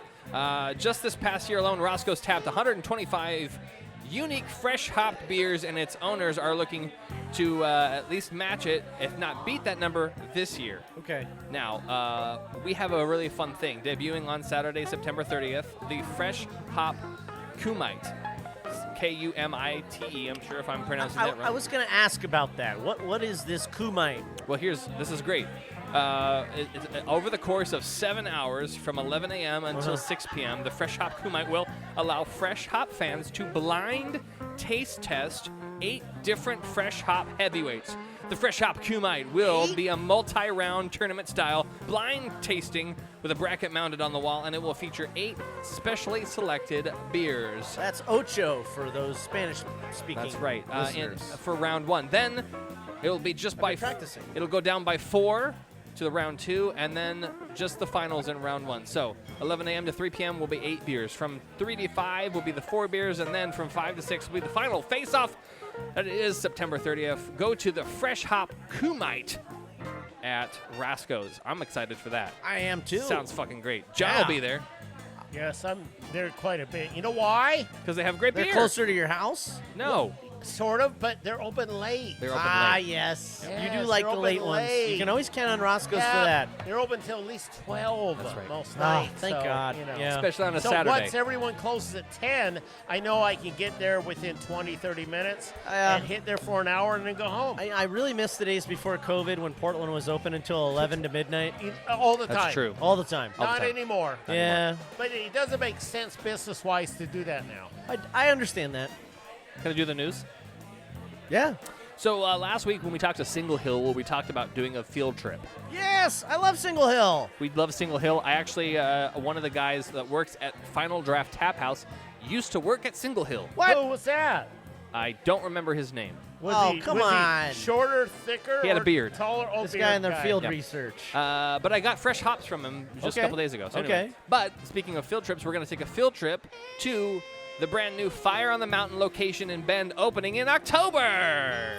Just this past year alone, Roscoe's tapped 125 unique fresh hopped beers, and its owners are looking to at least match it, if not beat that number, this year. Okay. Now, we have a really fun thing debuting on Saturday, September 30th, the Fresh Hop Kumite. Kumite. I'm sure if I'm pronouncing that right. I was going to ask about that. What is this kumite? Well, this is great. Over the course of 7 hours from 11 a.m. until 6 p.m., the Fresh Hop Kumite will allow Fresh Hop fans to blind taste test 8 different Fresh Hop heavyweights. The Fresh Hop Kumite will be a multi-round tournament-style blind tasting with a bracket mounted on the wall, and it will feature 8 specially selected beers. That's ocho for those Spanish-speaking That's right. listeners. For round 1. Then it'll be just by practicing. It'll go down by 4 to the round 2, and then just the finals in round 1. So 11 a.m. to 3 p.m. will be 8 beers. From 3 to 5 will be the 4 beers, and then from 5 to 6 will be the final face-off. That is September 30th. Go to the Fresh Hop Kumite at Rasco's. I'm excited for that. I am too. Sounds fucking great. John will be there. Yes, I'm there quite a bit. You know why? Because they have great They're beer. closer to your house? No. Sort of, but they're open late. They're open late. Yes. Yes, You do like they're the late open ones. late. You can always count on Roscoe's for that. They're open till at least 12 most Oh, nights. thank so, God. You know. Yeah. Especially on a so Saturday. once everyone closes at 10, I know I can get there within 20, 30 minutes and hit there for an hour and then go home. I really miss the days before COVID when Portland was open until 11 to midnight. All the time. That's true. All the time. Not anymore. Yeah. But it doesn't make sense business-wise to do that now. I understand that. Can I do the news? Yeah. So last week when we talked to Single Hill, we talked about doing a field trip. Yes, I love Single Hill. We love Single Hill. I actually, one of the guys that works at Final Draft Tap House used to work at Single Hill. What? Who was that? I don't remember his name. Come on. He shorter, thicker, He had a or beard. taller? Oh, This beard guy in their guy. field Yeah. research. But I got fresh hops from him just a couple days ago. So Okay. anyway. But speaking of field trips, we're going to take a field trip to the brand new Fire on the Mountain location in Bend, opening in October.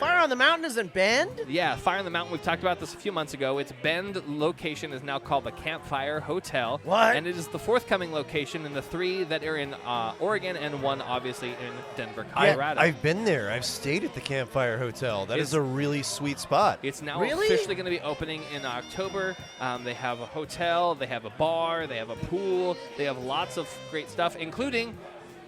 Fire on the Mountain is in Bend? Yeah, Fire on the Mountain. We've talked about this a few months ago. Its Bend location is now called the Campfire Hotel. What? And it is the forthcoming location in the 3 that are in Oregon and 1, obviously, in Denver, Colorado. I've been there. I've stayed at the Campfire Hotel. That is a really sweet spot. It's now Really? officially going to be opening in October. They have a hotel, they have a bar, they have a pool, they have lots of great stuff, including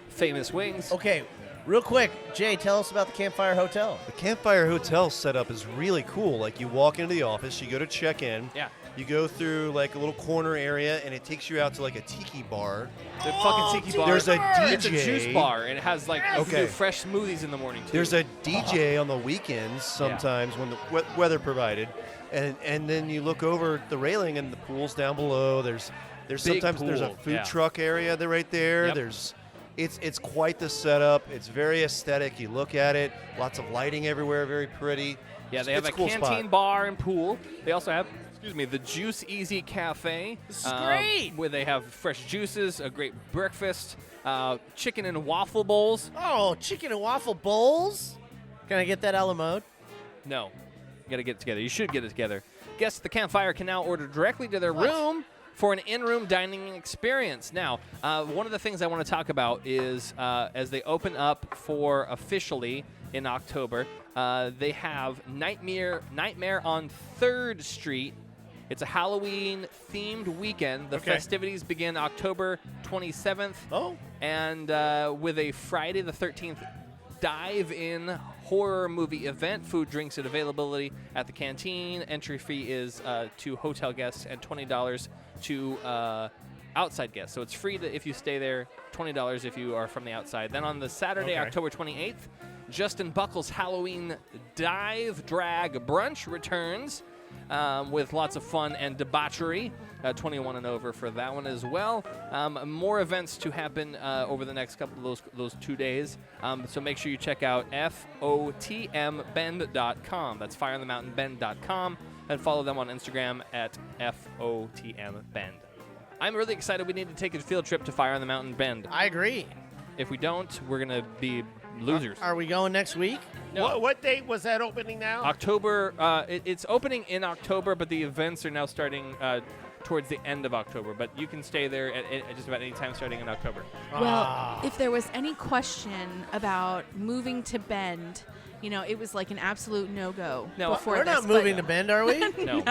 famous wings. Okay, real quick, Jay, tell us about the Campfire Hotel. The Campfire Hotel setup is really cool. Like, you walk into the office, you go to check in. Yeah. You go through like a little corner area, and it takes you out to like a tiki bar. The fucking tiki bar. There's a DJ. It's a juice bar, and it has like you can do fresh smoothies in the morning too. There's a DJ on the weekends sometimes when the weather provided, and then you look over the railing and the pool's down below. There's Big sometimes there's a pool, food yeah. truck area there right there. Yep. It's quite the setup. It's very aesthetic. You look at it, lots of lighting everywhere, very pretty. Yeah, they have It's a cool canteen spot. bar and pool. They also have, the Juice Easy Cafe. This is great. Where they have fresh juices, a great breakfast, chicken and waffle bowls. Oh, chicken and waffle bowls? Can I get that a la mode? No, you got to get it together. You should get it together. Guests at the Campfire can now order directly to their room for an in-room dining experience. Now, one of the things I want to talk about is as they open up for officially in October, they have Nightmare on 3rd Street. It's a Halloween-themed weekend. The festivities begin October 27th. Oh. And with a Friday the 13th dive-in horror movie event, food, drinks, and availability at the canteen. Entry fee is to hotel guests and $20 to outside guests. So it's free if you stay there, $20 if you are from the outside. Then on the Saturday, October 28th, Justin Buckles' Halloween Dive Drag Brunch returns with lots of fun and debauchery. 21 and over for that one as well. More events to happen over the next couple of those 2 days. So make sure you check out FOTMBend.com. That's fireonthemountainbend.com. And follow them on Instagram at FOTMBend. I'm really excited. We need to take a field trip to Fire on the Mountain Bend. I agree. If we don't, we're going to be losers. Are we going next week? No. What date was that opening now? October. It's opening in October, but the events are now starting towards the end of October. But you can stay there at just about any time starting in October. Well, if there was any question about moving to Bend, it was like an absolute no-go. No, before we're not this, moving but- to Bend, are we? No.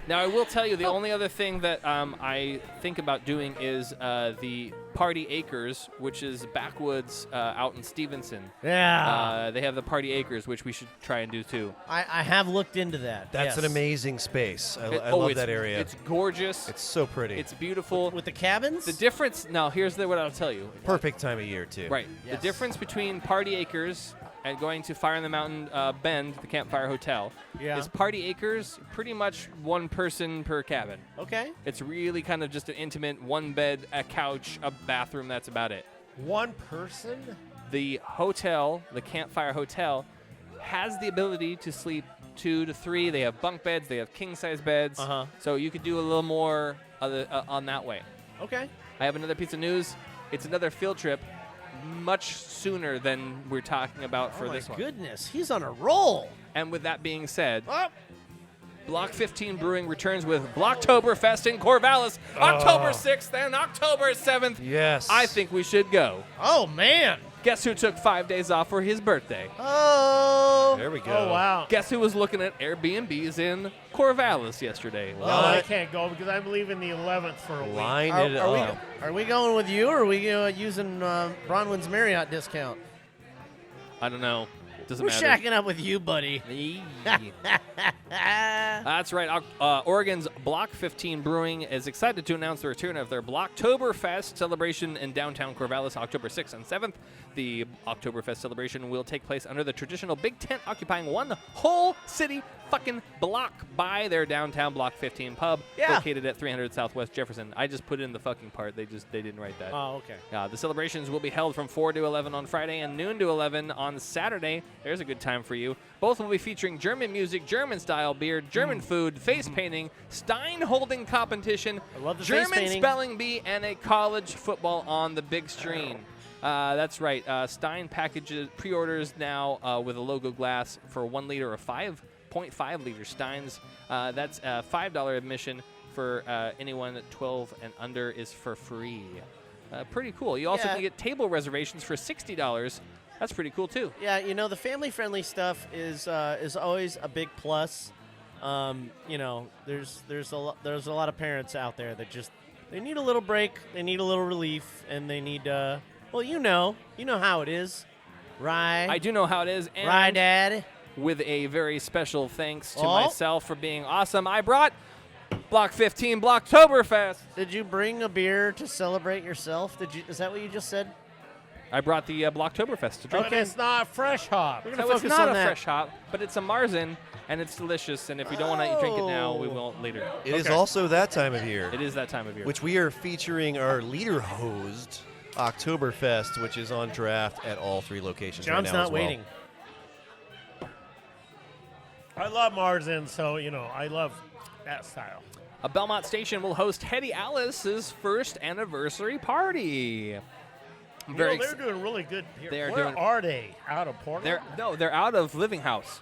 Now, I will tell you, the only other thing that I think about doing is the Party Acres, which is backwoods out in Stevenson. Yeah. They have the Party Acres, which we should try and do too. I have looked into that. That's yes. an amazing space. I love that area. It's gorgeous. It's so pretty. It's beautiful. With the cabins? The difference, now here's what I'll tell you. Perfect time of year, too. Right. Yes. The difference between Party Acres and going to Fire in the Mountain Bend, the Campfire Hotel, is Party Acres pretty much one person per cabin. Okay. It's really kind of just an intimate one bed, a couch, a bathroom. That's about it. One person? The hotel, the Campfire Hotel, has the ability to sleep 2 to 3. They have bunk beds. They have king-size beds. So you could do a little more on that way. Okay. I have another piece of news. It's another field trip much sooner than we're talking about for this one. Oh, my goodness. He's on a roll. And with that being said, Block 15 Brewing returns with Blocktoberfest in Corvallis, October 6th and October 7th. Yes. I think we should go. Oh, man. Guess who took 5 days off for his birthday? Oh. There we go. Oh, wow. Guess who was looking at Airbnbs in Corvallis yesterday? No, I can't go because I'm leaving the 11th for a week. Line it up. Are we going with you, or are we using Bronwyn's Marriott discount? I don't know. Doesn't We're matter. shacking up with you, buddy. That's right. Oregon's Block 15 Brewing is excited to announce the return of their Blocktoberfest celebration in downtown Corvallis, October 6th and 7th. The Oktoberfest celebration will take place under the traditional big tent occupying one whole city fucking block by their downtown Block 15 pub, located at 300 Southwest Jefferson. I just put in the fucking part. They didn't write that. Oh, okay. The celebrations will be held from 4 to 11 on Friday and noon to 11 on Saturday. There's a good time for you. Both will be featuring German music, German-style beer, German food, face painting, Stein holding competition, I love the German face painting. spelling bee, and a college football on the big screen. That's right. Stein packages pre-orders now with a logo glass for 1 liter or 5.5 liter Steins. That's a $5 admission for anyone 12 and under is for free. Pretty cool. You also can get table reservations for $60. That's pretty cool too. Yeah, the family-friendly stuff is always a big plus. There's a lot of parents out there that just they need a little break, they need a little relief, and they need you know how it is, right? I do know how it is. And right, Dad. With a very special thanks to myself for being awesome, I brought Block 15 Blocktoberfest. Did you bring a beer to celebrate yourself? Is that what you just said? I brought the Blocktoberfest to drink. But it's not fresh hop. We're gonna So it's focus not on a that. fresh hop, but it's a Marzen, and it's delicious. And if we don't want to drink it now, we won't later. It is also that time of year. It is that time of year. Which we are featuring our leader-hosed Oktoberfest, which is on draft at all 3 locations John's right now not as well. waiting. I love Marzen, so, I love that style. A Belmont station will host Hetty Alice's first anniversary party. I'm very They're doing really good here. They are Where doing- are they? Out of Portland? They're out of Living House.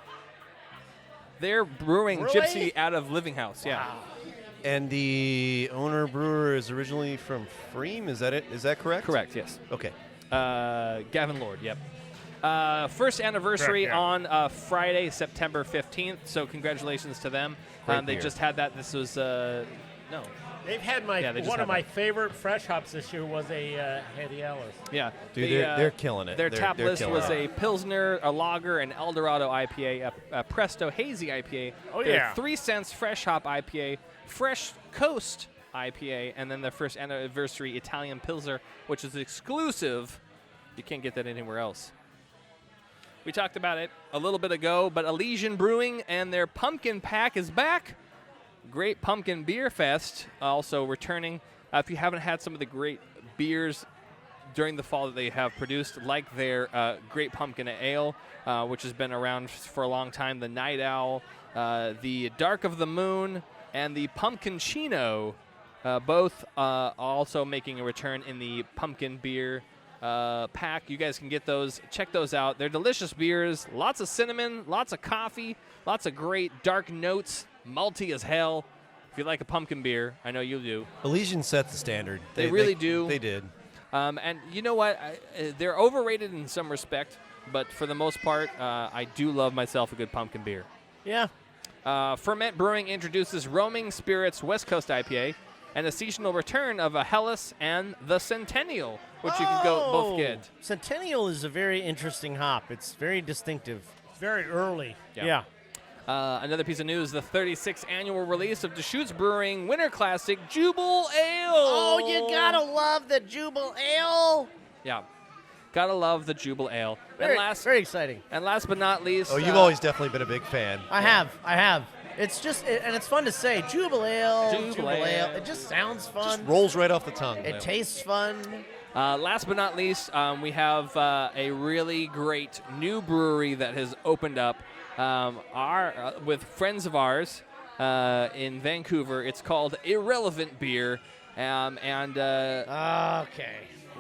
They're brewing Really? Gypsy out of Living House. Yeah. And the owner brewer is originally from Freem. Is that it? Is that correct? Correct. Yes. Okay. Gavin Lord. Yep. First anniversary Correct, yeah. on Friday, September 15th. So congratulations to them. Great They beer. just had that. This was no. They've had Yeah, they just one had of my that. favorite fresh hops this year was a Hetty Alice. Yeah. Dude, The, they're killing it. Their They're- tap they're list killing was it. a Pilsner, a Lager, an Eldorado IPA, a Presto Hazy IPA. Oh, their yeah. 3 cents Fresh Hop IPA, Fresh Coast IPA, and then their first anniversary Italian Pilsner, which is exclusive. You can't get that anywhere else. We talked about it a little bit ago, but Elysian Brewing and their pumpkin pack is back. Great Pumpkin Beer Fest also returning. If you haven't had some of the great beers during the fall that they have produced, like their Great Pumpkin Ale, which has been around for a long time, the Night Owl, the Dark of the Moon, and the Pumpkin Chino, both also making a return in the pumpkin beer pack. You guys can get those. Check those out. They're delicious beers. Lots of cinnamon, lots of coffee, lots of great dark notes, malty as hell. If you like a pumpkin beer, I know you do. Elysian set the standard. They really do. They did. And you know what? They're overrated in some respect, but for the most part, I do love myself a good pumpkin beer. Yeah. Ferment Brewing introduces Roaming Spirits West Coast IPA and a seasonal return of a Hellas and the Centennial, which you can go both get. Centennial is a very interesting hop. It's very distinctive. Very early. Yeah. Another piece of news, the 36th annual release of Deschutes Brewing Winter Classic Jubal Ale. Oh, you gotta love the Jubal Ale. Yeah. Gotta love the Jubal Ale. Very exciting. And last but not least. Oh, you've always definitely been a big fan. I have. It's just, and it's fun to say, Jubal Ale, Jubal Ale. It just sounds fun. Just rolls right off the tongue. It tastes fun. Last but not least, we have a really great new brewery that has opened up with friends of ours in Vancouver. It's called Irrelevant Beer. Okay.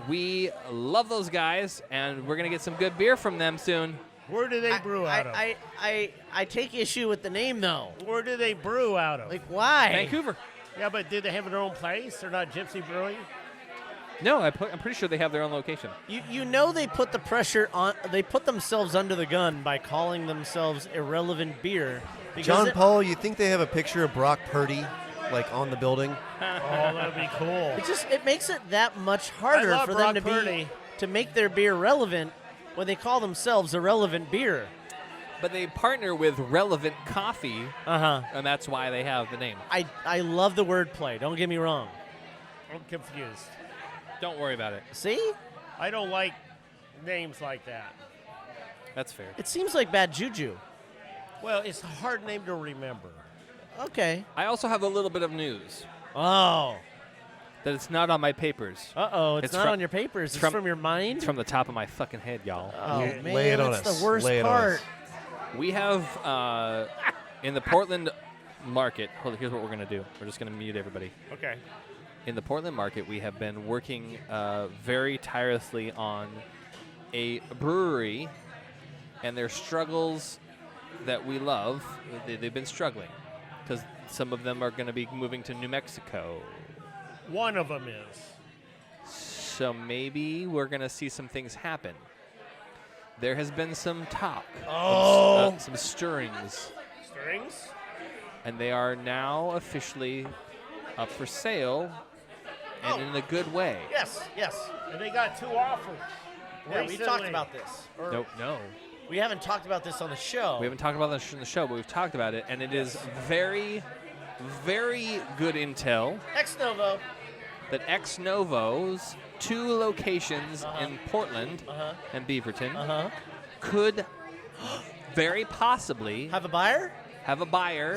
We love those guys, and we're going to get some good beer from them soon. Where do they brew out of? I take issue with the name, though. Where do they brew out of? Like, why? Vancouver. Yeah, but did they have their own place? They're not Gypsy Brewing? No, I'm pretty sure they have their own location. You know they put the pressure on. They put themselves under the gun by calling themselves Irrelevant Beer. John Paul, you think they have a picture of Brock Purdy, like, on the building? Oh, that'd be cool. It makes it that much harder for them to make their beer relevant when they call themselves Irrelevant Beer. But they partner with Relevant Coffee, and that's why they have the name. I love the wordplay. Don't get me wrong. I'm confused. Don't worry about it. See? I don't like names like that. That's fair. It seems like bad juju. Well, it's a hard name to remember. Okay. I also have a little bit of news. Oh. That it's not on my papers. Uh-oh, it's not on your papers. It's from your mind? It's from the top of my fucking head, y'all. Oh, man, lay it on us. That's the worst part. We have, in the Portland market, here's what we're going to do. We're just going to mute everybody. Okay. In the Portland market, we have been working very tirelessly on a brewery and their struggles that we love. They've been struggling because some of them are going to be moving to New Mexico. One of them is. So maybe we're going to see some things happen. There has been some talk. Some stirrings. Stirrings? And they are now officially up for sale, and in a good way. Yes. And they got 2 offers. Yeah, we talked about this. No. We haven't talked about this on the show. We haven't talked about this on the show, but we've talked about it, and it is very, very good intel. Ex Novo. That Ex Novo's 2 locations in Portland and Beaverton could very possibly have a buyer.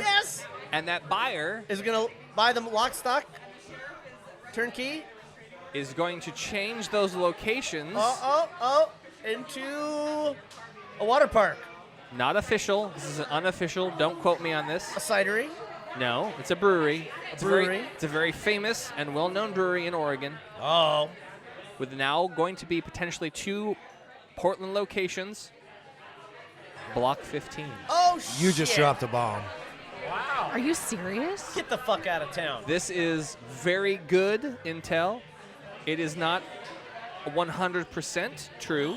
Yes. And that buyer is going to buy them lock, stock, turnkey. Is going to change those locations. Into a water park. Not official. This is an unofficial. Don't quote me on this. A cidery. No, it's a brewery. It's a very famous and well-known brewery in Oregon. Oh. With now going to be potentially 2 Portland locations. Block 15. Oh, shit. You just dropped a bomb. Wow. Are you serious? Get the fuck out of town. This is very good intel. It is not 100% true.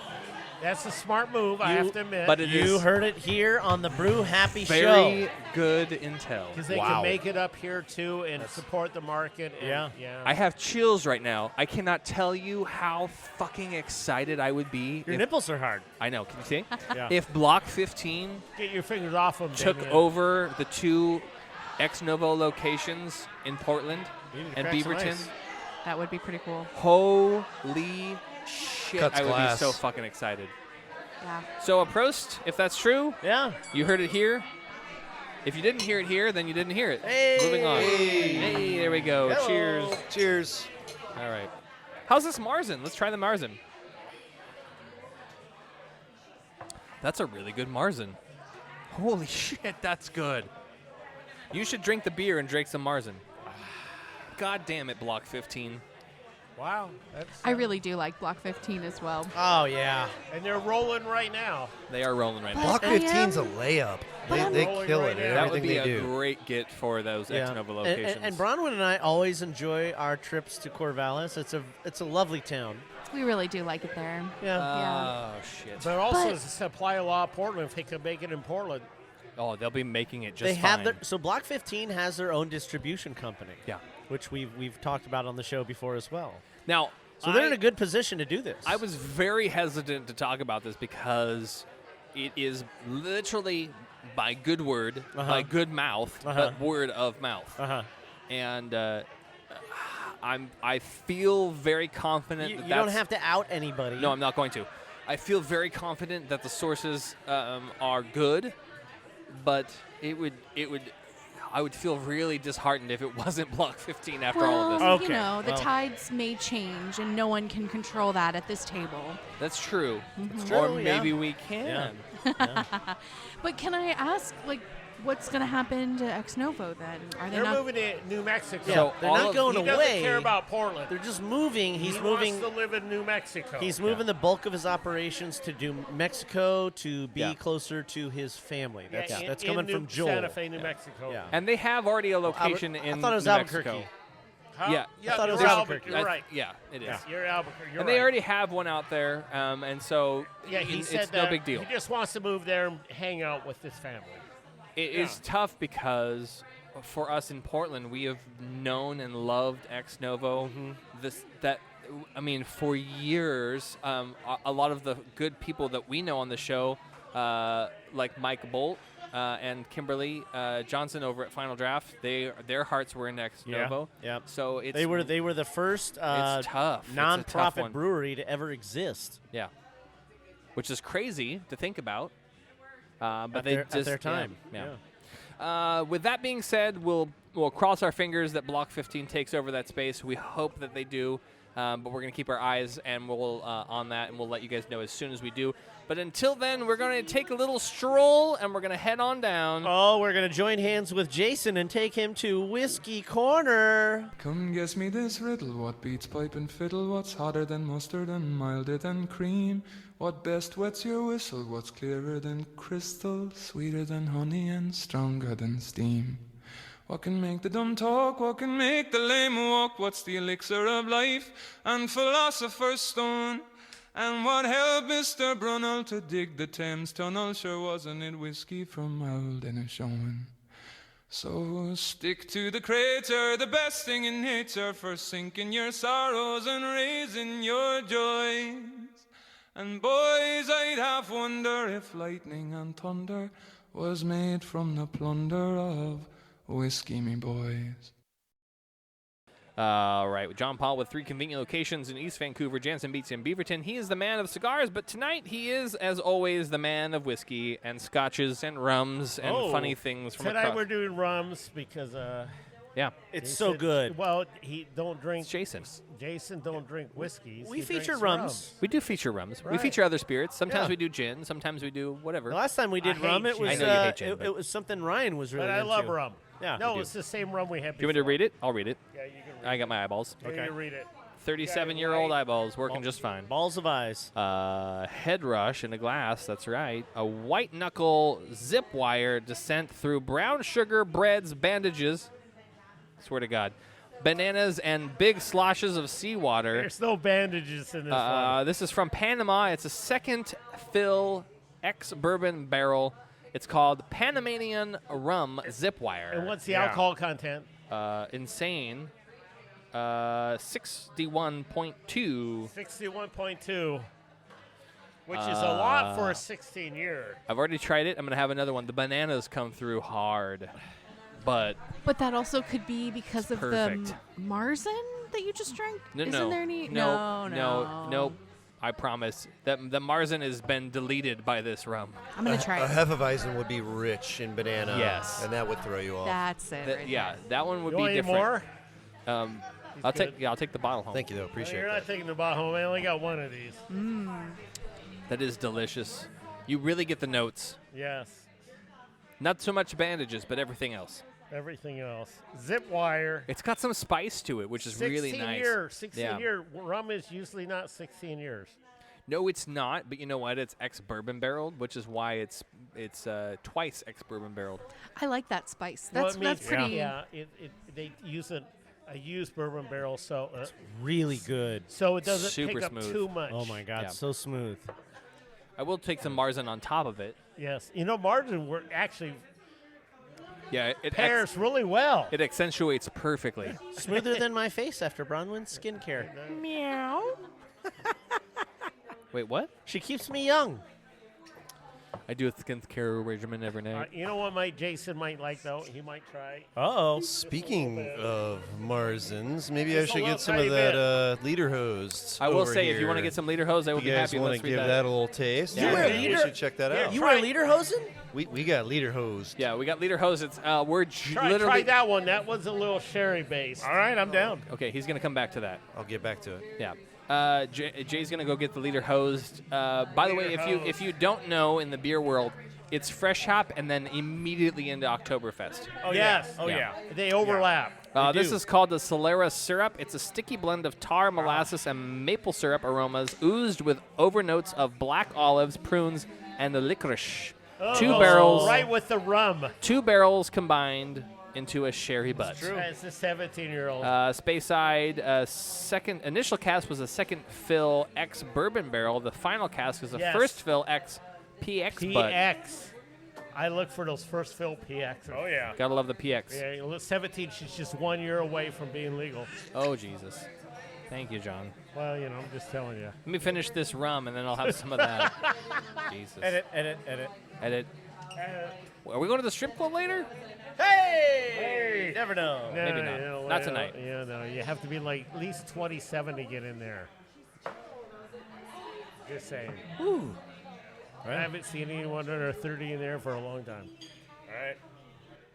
That's a smart move, I have to admit. But you heard it here on the Brew Happy Show. Very good intel. Because they can make it up here, too, and support the market. And, I have chills right now. I cannot tell you how fucking excited I would be. Your nipples are hard. I know. Can you see? Yeah. If Block 15 get your fingers off them, took Damian. over the 2 Ex Novo locations in Portland and Beaverton. That would be pretty cool. Holy shit. Cuts I would glass. be so fucking excited. Yeah. So a Prost, if that's true. Yeah. You heard it here. If you didn't hear it here, then you didn't hear it. Hey. Moving on. Hey, there we go. Hello. Cheers. Cheers. All right. How's this Marzen? Let's try the Marzen. That's a really good Marzen. Holy shit, that's good. You should drink the beer and drink some Marzen. God damn it, Block 15. Wow. I really do like Block 15 as well. Oh, yeah. And they're rolling right now. They are rolling right now. Block 15's a layup. They kill it at That would everything be they a do. great get for those Ex Novo locations. And Bronwyn and I always enjoy our trips to Corvallis. It's a lovely town. We really do like it there. Oh, shit. But also, it's a supply a lot of Portland if they can make it in Oh, they'll be making it just They fine. have so Block 15 has their own distribution company. Yeah. which we've talked about on the show before as well. Now, so they're in a good position to do this. I was very hesitant to talk about this because it is literally by good word, by good mouth, but word of mouth. And I feel very confident You that don't have to out anybody. No, I'm not going to. I feel very confident that the sources are good, but I would feel really disheartened if it wasn't Block 15 after all of this. You know, the tides may change, and no one can control that at this table. That's true. That's Or true, maybe we can. But can I ask, what's going to happen to Ex Novo then? Are they They're not moving to New Mexico. Yeah, they're not going he away. Doesn't care about Portland. They're just moving. He's he moving. wants to live in New Mexico. He's moving the bulk of his operations to New Mexico to be closer to his family. That's that's coming from Joel. Santa Fe, New Mexico. Yeah. And they have already a location in I thought it was New Albuquerque. Mexico. Huh? Yeah, Yeah, I thought it was you're Albuquerque. You're right. Yeah, it is. Yeah. You're Albuquerque. You're And right. they already have one out there, and so Yeah, he it's said no that big deal. He just wants to move there and hang out with his family. It is tough because for us in Portland, we have known and loved Ex Novo. For years, a lot of the good people that we know on the show, like Mike Bolt and Kimberly Johnson over at Final Draft, their hearts were in Ex Novo. Yeah. So it's they were the first it's tough. It's a tough nonprofit one. brewery to ever exist. Yeah. Which is crazy to think about. But At they their- just at their time. Yeah. With that being said, we'll cross our fingers that Block 15 takes over that space. We hope that they do, but we're going to keep our eyes and we'll on that, and we'll let you guys know as soon as we do. But until then, we're going to take a little stroll and we're going to head on down. Oh, we're going to join hands with Jason and take him to Whiskey Corner. Come guess me this riddle, what beats pipe and fiddle, what's hotter than mustard and milder than cream? What best wets your whistle, what's clearer than crystal, sweeter than honey and stronger than steam? What can make the dumb talk, what can make the lame walk, what's the elixir of life and philosopher's stone? And what helped Mr. Brunel to dig the Thames Tunnel, sure wasn't it whiskey from old Inishowen? So stick to the crater, the best thing in nature, for sinking your sorrows and raising your joys. And boys, I'd half wonder if lightning and thunder was made from the plunder of whiskey, me boys. All right, John Paul with 3 convenient locations in East Vancouver, Jansen Beach, and Beaverton. He is the man of cigars, but tonight he is, as always, the man of whiskey and scotches and rums and funny things from Tonight across. we're doing rums because yeah, it's he so said- good. Well, he don't drink. Jason. Jason don't drink whiskeys. We He feature drinks rums. We do feature rums. We Right. feature other spirits. Sometimes Yeah. we do gin. Sometimes we do whatever. The last time we did I rum, hate it was gin. I know you hate gin, but- it was something Ryan was really But I into. love rum. Yeah. No, do. it's the same rum we had Do you before. want me to read it? I'll read it. Yeah, you can read I got my eyeballs. it. You read it. 37-year-old eyeballs working just fine. Balls of eyes. Head rush in a glass, that's right. A white knuckle zip wire descent through brown sugar, breads, bandages. Swear to God. Bananas and big sloshes of seawater. There's no bandages in this one. This is from Panama. It's a second fill ex-bourbon barrel. It's called Panamanian Rum Zip Wire. And what's the alcohol content? Insane. 61.2. 61.2, which is a lot for a 16-year. I've already tried it. I'm going to have another one. The bananas come through hard, but But that also could be because of Perfect. the Marzen that you just drank? no, Isn't there any? no. I promise that the Marzen has been deleted by this rum. I'm going to try A it. Hefeweizen would be rich in banana. Yes. And that would throw you off. That's it. right Yeah, that one would You be want any different. more? I'll good. take the bottle home. Thank you, though. Appreciate You're that. not taking the bottle home. I only got one of these. That is delicious. You really get the notes. Yes. Not so much bandages, but everything else. Everything else. Zip wire. It's got some spice to it, which is really nice. 16 year. Rum is usually not 16 years. No, it's not. But you know what? It's ex-bourbon barreled, which is why it's twice ex-bourbon barreled. I like that spice. Well, That's it means- pretty. Yeah, they use a used bourbon barrel, so Really good. so it doesn't Super take smooth. up too much. Oh my God, Yeah. so smooth. I will take some Marzen on top of it. Yes, you know, Marzen were actually Yeah, it pairs really well. It accentuates perfectly. Smoother than my face after Bronwyn's skincare. Meow. Wait, what? She keeps me young. I do a skincare regimen every night. You know what Jason might like, though? He might try. Uh-oh. Speaking of Marzens, maybe I Just a should little get some tiny of that Lederhose. I will over say, if you want to here. get some Lederhose, I would you be guys happy. want Let's to read give that a little taste? You wear we Leder? should check that out. You wear Lederhosen? We got Lederhose. Yeah, we got Lederhose. It's we're Try literally. that one. That one's a little sherry based. All right, I'm down. Okay, he's gonna come back to that. I'll get back to it. Yeah. Jay's gonna go get the Lederhose. By the way, if you don't know, in the beer world, it's fresh hop and then immediately into Oktoberfest. Oh, yes. Oh, yeah. They overlap. This is called the Solera syrup. It's a sticky blend of tar, molasses, and maple syrup aromas, oozed with overnotes of black olives, prunes, and the licorice. Oh, Two barrels. Right with the rum. 2 barrels combined into a sherry butt. It's a 17-year-old. Speyside, initial cask was a second fill X bourbon barrel. The final cask is a first fill X PX butt. PX. I look for those first fill PX. Oh, yeah. Gotta love the PX. Yeah, 17, she's just 1 year away from being legal. Oh, Jesus. Thank you, John. Well, I'm just telling you. Let me finish this rum, and then I'll have some of that. Jesus. Edit. Are we going to the strip club later? Hey! Never know. Maybe not. Not tonight. Yeah, no. You have to be like at least 27 to get in there. Just saying. Ooh. I haven't seen anyone under 30 in there for a long time. All right.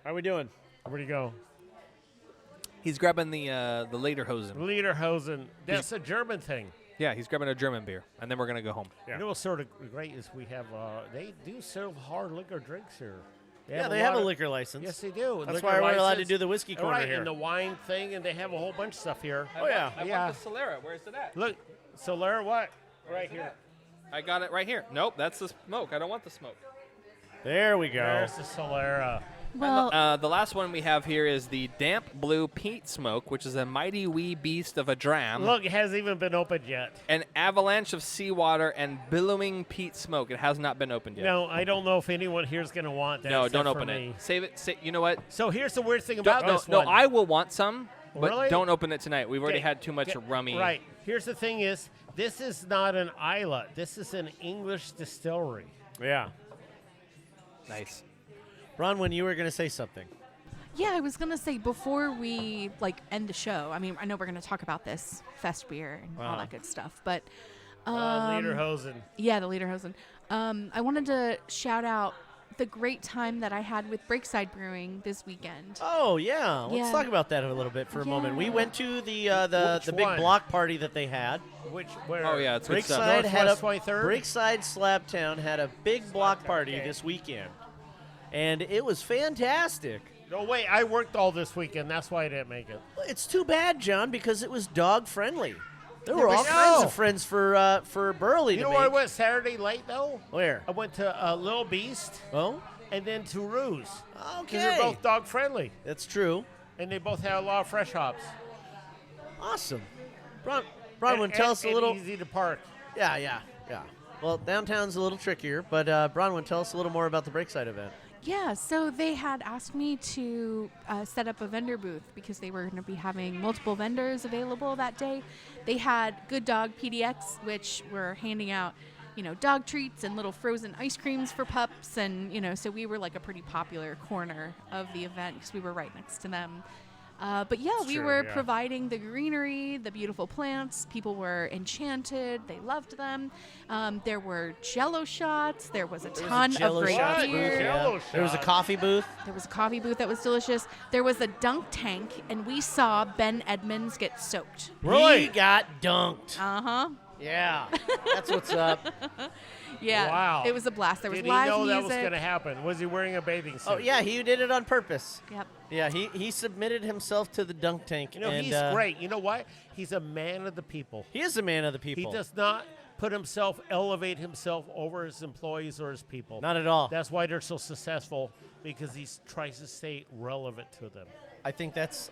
How we doing? Where'd he go? He's grabbing the Lederhosen. Lederhosen. That's a German thing. Yeah, he's grabbing a German beer, and then we're going to go home. Yeah. You know what's sort of great is we have, they do serve hard liquor drinks here. They have a liquor license. Yes, they do. That's why we're allowed to do the whiskey corner right, here. And the wine thing, and they have a whole bunch of stuff here. I want the Solera. Where's it at? Look, Solera what? Right here. I got it right here. Nope, that's the smoke. I don't want the smoke. There we go. There's the Solera. Well, the last one we have here is the Damp Blue Peat Smoke, which is a mighty wee beast of a dram. Look, it hasn't even been opened yet. An avalanche of seawater and billowing peat smoke. It has not been opened yet. No, I don't know if anyone here is going to want that. No, don't except open for it. me. Save it. You know what? So here's the weird thing about this No, one. I will want some, but Really? don't open it tonight. We've already Okay, had too much rummy. Right. Here's the thing is, this is not an Isla. This is an English distillery. Yeah. Nice. Bronwyn, you were going to say something. yeah, I was going to say before we end the show, I mean, I know we're going to talk about this fest beer and all that good stuff, but Lederhosen. Yeah, the Lederhosen. I wanted to shout out the great time that I had with Breakside Brewing this weekend. Oh, yeah. Let's Yeah. talk about that a little bit for a moment. We went to the Which big one? block party that they had. Where? Oh, yeah, it's good stuff. Breakside had a Northwest 23rd? Breakside Slabtown had a big block party this weekend, and it was fantastic. No, wait, I worked all this weekend. That's why I didn't make it. It's too bad, John, because it was dog friendly. There There were we all go. kinds of friends for Burley You to know make. where I went Saturday late, though? Where? I went to Little Beast. Oh? And then to Ruse. Okay. Because they're both dog friendly. That's true. And they both have a lot of fresh hops. Awesome. Bronwyn, tell us a and little. easy to park. Yeah. Well, downtown's a little trickier, but Bronwyn, tell us a little more about the Breakside event. Yeah, so they had asked me to set up a vendor booth because they were going to be having multiple vendors available that day. They had Good Dog PDX, which were handing out, dog treats and little frozen ice creams for pups. And, so we were like a pretty popular corner of the event because we were right next to them. But yeah, we were providing the greenery, the beautiful plants. People were enchanted. They loved them. There were Jello shots. There was a ton of great beer. There was a coffee booth. There was a coffee booth that was delicious. There was a dunk tank, and we saw Ben Edmonds get soaked. He got dunked. Uh-huh. Yeah, that's what's up. Yeah. Wow. It was a blast. There was Did live he know music. that was going to happen? Was he wearing a bathing suit? Oh, yeah, he did it on purpose. Yep. Yeah, he submitted himself to the dunk tank. And, he's great. You know what? He's a man of the people. He is a man of the people. He does not elevate himself over his employees or his people. Not at all. That's why they're so successful, because he tries to stay relevant to them. I think that's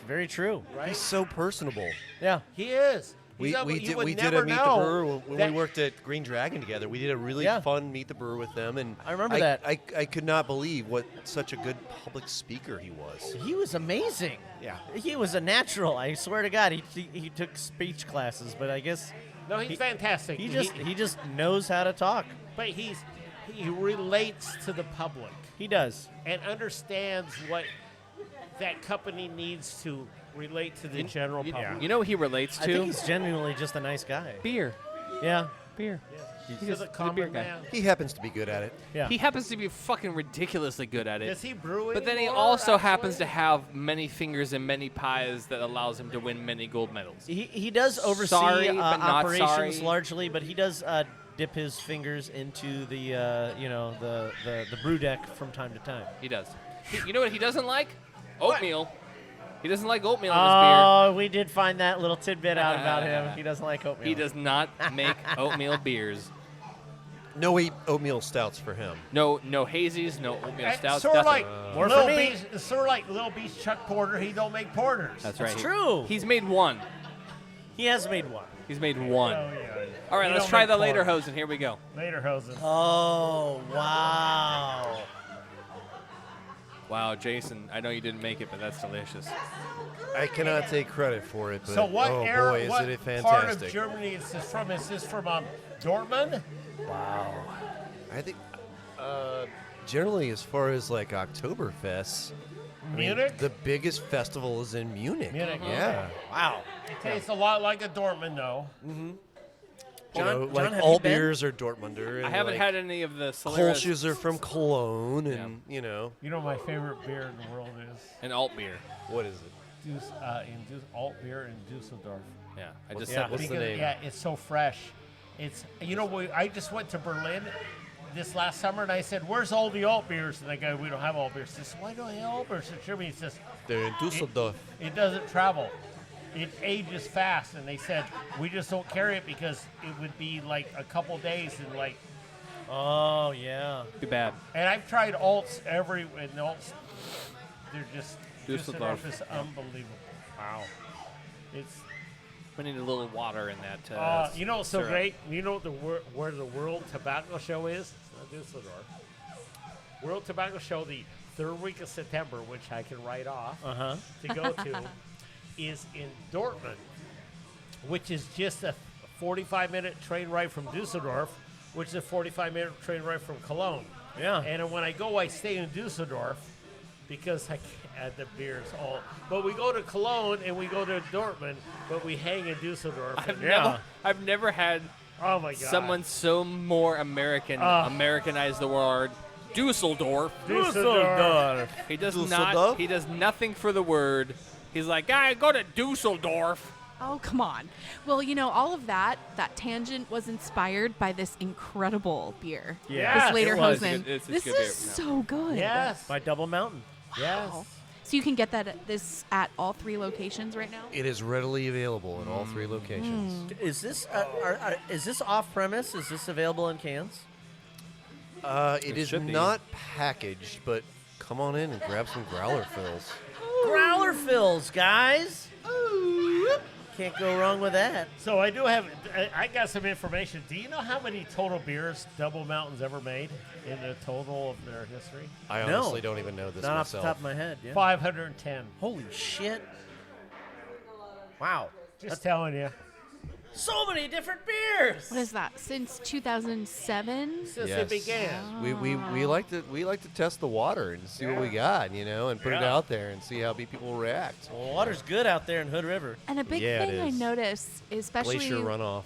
very true. Right? He's so personable. Yeah. He is. We you would did never a Meet the know Brewer when that- we worked at Green Dragon together. We did a really fun Meet the Brewer with them, and I remember that. I could not believe what such a good public speaker he was. He was amazing. Yeah. He was a natural. I swear to God, he took speech classes, but I guess No, he's fantastic. he just knows how to talk. But he relates to the public. He does. And understands what that company needs to relate to the general public. You know what he relates to? I think he's genuinely just a nice guy. Beer. Yeah. Beer. He's a common man. He happens to be good at it. Yeah. He happens to be fucking ridiculously good at it. Does he brew But then he anymore, also happens actually? to have many fingers and many pies that allows him to win many gold medals. He does oversee Sorry, but not operations sorry. largely, but he does dip his fingers into the the brew deck from time to time. He does. You know what he doesn't like? Oatmeal. He doesn't like oatmeal in his beer. Oh, we did find that little tidbit out about him. He doesn't like oatmeal. He does not make oatmeal beers. No oatmeal stouts for him. No hazies, no oatmeal stouts. Sort of nothing. like More Little for me. Beast, sort of like Little Beast Chuck Porter. He don't make porters. That's right. It's true. He's made one. He has made one. He's made one. Oh, yeah. All right, He let's don't try make the later porters. hosen. Here we go. Later hosen. Oh, wow. Wow, Jason, I know you didn't make it, but that's delicious. I cannot take credit for it, but So what oh era? boy, is what it part fantastic! of Germany is this from? Is this from Dortmund? Wow. I think generally, as far as like Oktoberfest, Munich? the biggest festival is in Munich. Munich, Yeah. Wow. It tastes a lot like a Dortmund, though. Mm-hmm. John, like have all you been? beers are Dortmunder. I and, haven't like, had any of the Solaris. Kolsch's are from Cologne, and You know my favorite beer in the world is An alt beer. What is it? alt beer in Dusseldorf. Yeah, I What's just that? said What's the Because, name? yeah, it's so fresh. It's I just went to Berlin this last summer and I said, "Where's all the alt beers?" And they go, "We don't have alt beers." I said, "Why don't you have alt beers in Germany?" He says, They're in Dusseldorf. It doesn't travel. It ages fast, and they said we just don't carry it because it would be like a couple days and like. Oh yeah. Too bad. And I've tried alts and alts, they're just Dusseldorf. Dusseldorf is unbelievable. Wow. It's We need a little water in that. you know what's so syrup. great? You know what where the World Tobacco Show is? It's not Dusseldorf. World Tobacco Show, the third week of September, which I can write off to go to, is in Dortmund, which is just a 45-minute train ride from Dusseldorf, which is a 45-minute train ride from Cologne. Yeah. And when I go, I stay in Dusseldorf because I can't add the beers all. But we go to Cologne and we go to Dortmund, but we hang in Dusseldorf. I've never had Oh my God. someone so more American Americanize the word Dusseldorf. Dusseldorf. He does Dusseldorf? not. He does nothing for the word. He's like, I go to Dusseldorf. Oh, come on. Well, all of that tangent was inspired by this incredible beer. Yeah. This It was. Lederhosen. It's This good is beer. so good. Yes. By Double Mountain. Yes. So you can get this at all 3 locations right now? It is readily available in all 3 locations. Is this is this off premise? Is this available in cans? It is should be. not packaged, but come on in and grab some growler fills. Growler fills, guys. Can't go wrong with that. So I got some information. Do you know how many total beers Double Mountain's ever made in the total of their history? I honestly don't even know this Not off the myself. top of my head. Yeah. 510. Holy shit. Wow. Just telling you. So many different beers. What is that? Since 2007? Since Yes. it began. We like to test the water and see what we got, and put it Yeah. out there and see how people react. Well, water's good out there in Hood River. And a big Yeah, it thing I is. noticed, especially Glacier runoff.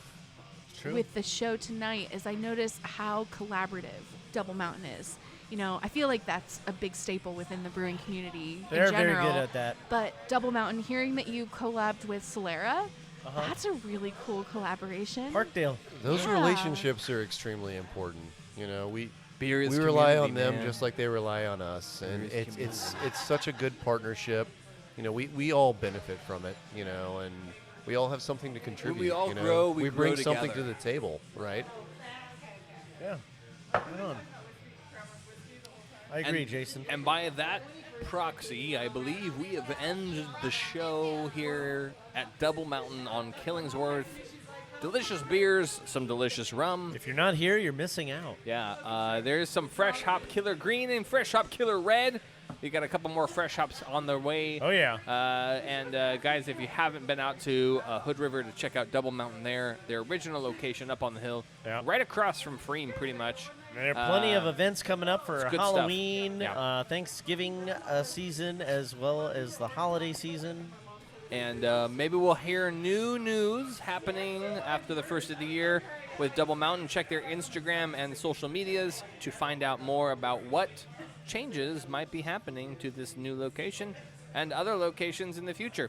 with the show tonight, is I noticed how collaborative Double Mountain is. I feel like that's a big staple within the brewing community They're in general. very good at that. But Double Mountain, hearing that you collabed with Solera, that's a really cool collaboration. Parkdale. Those Yeah. relationships are extremely important. Beer is we rely on community, them man. just like they rely on us, and Beer is it's such a good partnership. We all benefit from it, and we all have something to contribute. we all grow, we grow bring something together. to the table, right? Yeah. Right on. I agree, And- Jason. And by that proxy, I believe we have ended the show here at Double Mountain on Killingsworth delicious beers, some delicious rum. If you're not here, you're missing out. Yeah, there's some fresh hop killer green and fresh hop killer red. We got a couple more fresh hops on the way. Oh, yeah. And guys, if you haven't been out to Hood River to check out Double Mountain their original location up on the hill, right across from Freem, pretty much. There are plenty of events coming up for good Halloween, stuff. Thanksgiving season, as well as the holiday season. And maybe we'll hear new news happening after the first of the year with Double Mountain. Check their Instagram and social medias to find out more about what changes might be happening to this new location and other locations in the future.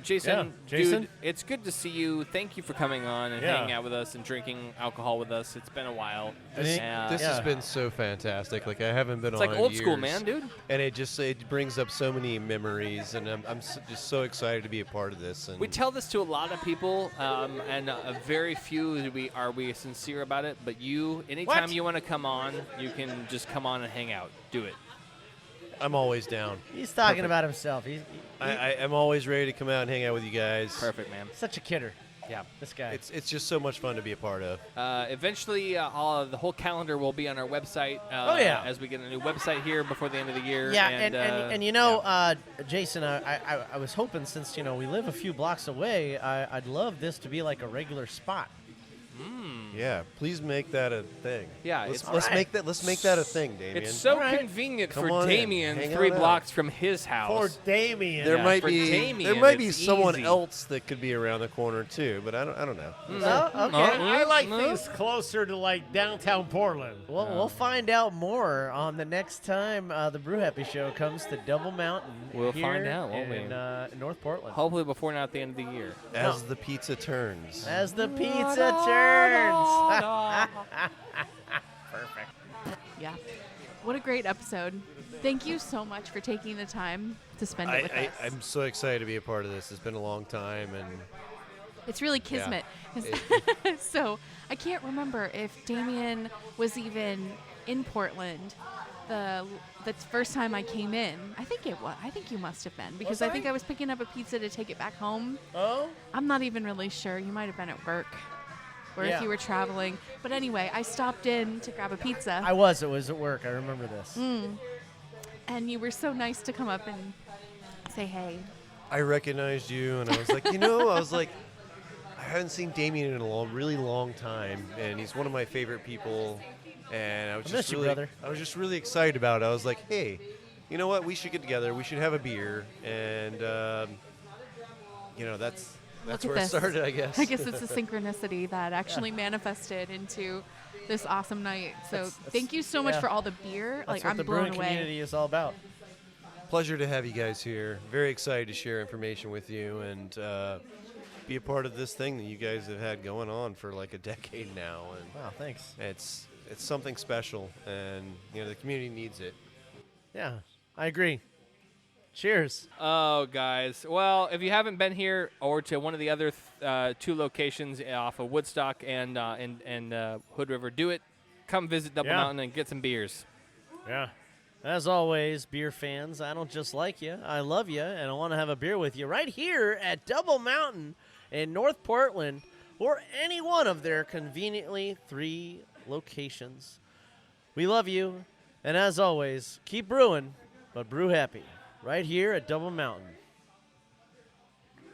Jason, dude, it's good to see you. Thank you for coming on and hanging out with us and drinking alcohol with us. It's been a while. This has been so fantastic. Like, I haven't been it's on like old in school, years. man, dude. And it brings up so many memories, and I'm just so excited to be a part of this. And We tell this to a lot of people, and a very few are we sincere about it. But you, anytime you want to come on, you can just come on and hang out. Do it. I'm always down. He's talking about himself. I'm always ready to come out and hang out with you guys. Perfect, man. Such a kidder. Yeah, this guy. It's just so much fun to be a part of. Eventually, the whole calendar will be on our website. As we get a new website here before the end of the year. Yeah, and you know, Jason, I was hoping, since we live a few blocks away, I'd love this to be like a regular spot. Yeah, please make that a thing. Yeah, let's make that a thing, Damian. It's so convenient Come for on in. Damian, Hang 3 out. blocks from his house. For Damian. There might for be Damian, someone easy. else that could be around the corner too, but I don't know. I like things closer to like downtown Portland. Well, we'll find out more on the next time the Brew Happy Show comes to Double Mountain. We'll here find out, won't we? in North Portland. Hopefully before not the end of the year. As the pizza turns. As the pizza turns. Perfect. Yeah. What a great episode. Thank you so much for taking the time to spend it with us. I'm so excited to be a part of this. It's been a long time, and It's really kismet. So I can't remember if Damian was even in Portland the first time I came in. I think it was. I think you must have been, because I think I was picking up a pizza to take it back home. Oh? I'm not even really sure. You might have been at work, or Yeah. if you were traveling. But anyway, I stopped in to grab a pizza. It was at work. I remember this. And you were so nice to come up and say hey. I recognized you, and I was like, I haven't seen Damian in a really long time, and he's one of my favorite people. And I was miss you, brother. I was just really excited about it. I was like, hey, you know what? We should get together. We should have a beer, and that's where it started, I guess. I guess it's a synchronicity that actually manifested into this awesome night. So thank you so much for all the beer. That's like, what I'm the blown brewing away. community is all about. Pleasure to have you guys here. Very excited to share information with you and be a part of this thing that you guys have had going on for like a decade now. And wow, thanks. It's something special, and the community needs it. Yeah, I agree. Cheers. Oh, guys. Well, if you haven't been here or to one of the other 2 locations off of Woodstock and Hood River, do it. Come visit Double Mountain and get some beers. Yeah. As always, beer fans, I don't just like you. I love you, and I want to have a beer with you right here at Double Mountain in North Portland, or any one of their conveniently 3 locations. We love you, and as always, keep brewing, but brew happy. Right here at Double Mountain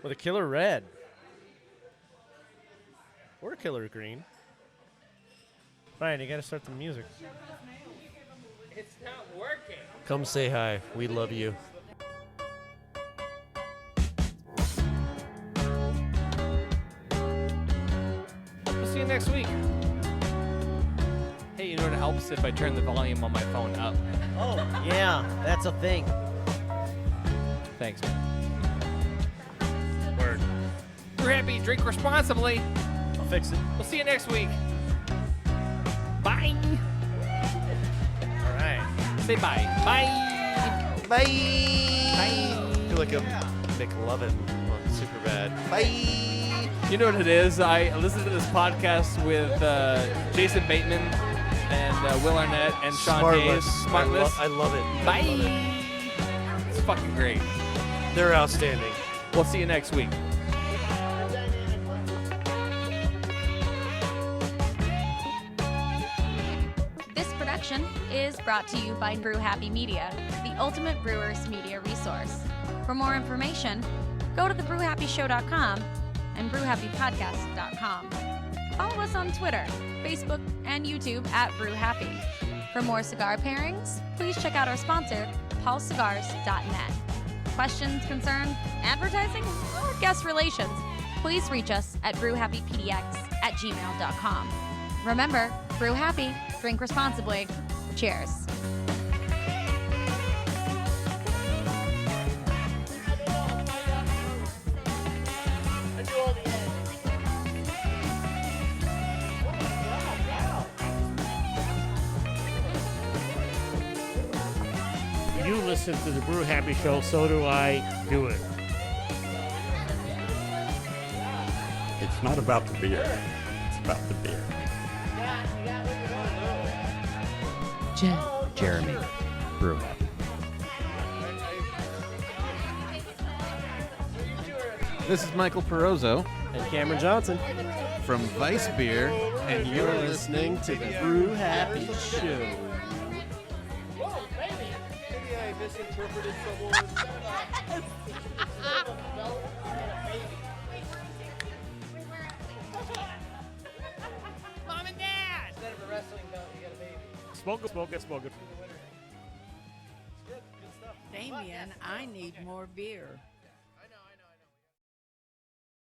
with a killer red or a killer green. Ryan, you got to start the music. It's not working. Come say hi. We love you. We'll see you next week. Hey, you know what helps if I turn the volume on my phone up? Oh, yeah, that's a thing. Thanks, man. Word. Brew Happy, drink responsibly. I'll fix it. We'll see you next week. Bye. All right. Say bye. Bye. Bye. I feel like I'm McLovin on Superbad. Bye. You know what it is? I listened to this podcast with Jason Bateman and Will Arnett and Sean Hayes. Smartless. I love it. Bye. It's fucking great. They're outstanding. We'll see you next week. is brought to you by Brew Happy Media, the ultimate brewers media resource. For more information, go to thebrewhappyshow.com and brewhappypodcast.com. Follow us on Twitter, Facebook, and YouTube at Brew Happy. For more cigar pairings, please check out our sponsor, paulcigars.net. Questions, concerns, advertising, or guest relations, please reach us at brewhappypdx@gmail.com. Remember, brew happy, drink responsibly. Cheers. You listen to the Brew Happy Show, so do I. Do it. It's not about the beer. It's about the beer. Jeremy, Brew Happy. This is Michael Perozzo and Cameron Johnson from Vice Beer, and you're listening to the Brew Happy Show. Misinterpreted someone. Mom and Dad! Instead of a wrestling belt, you got a baby. Smoke it. Damian, I need more beer.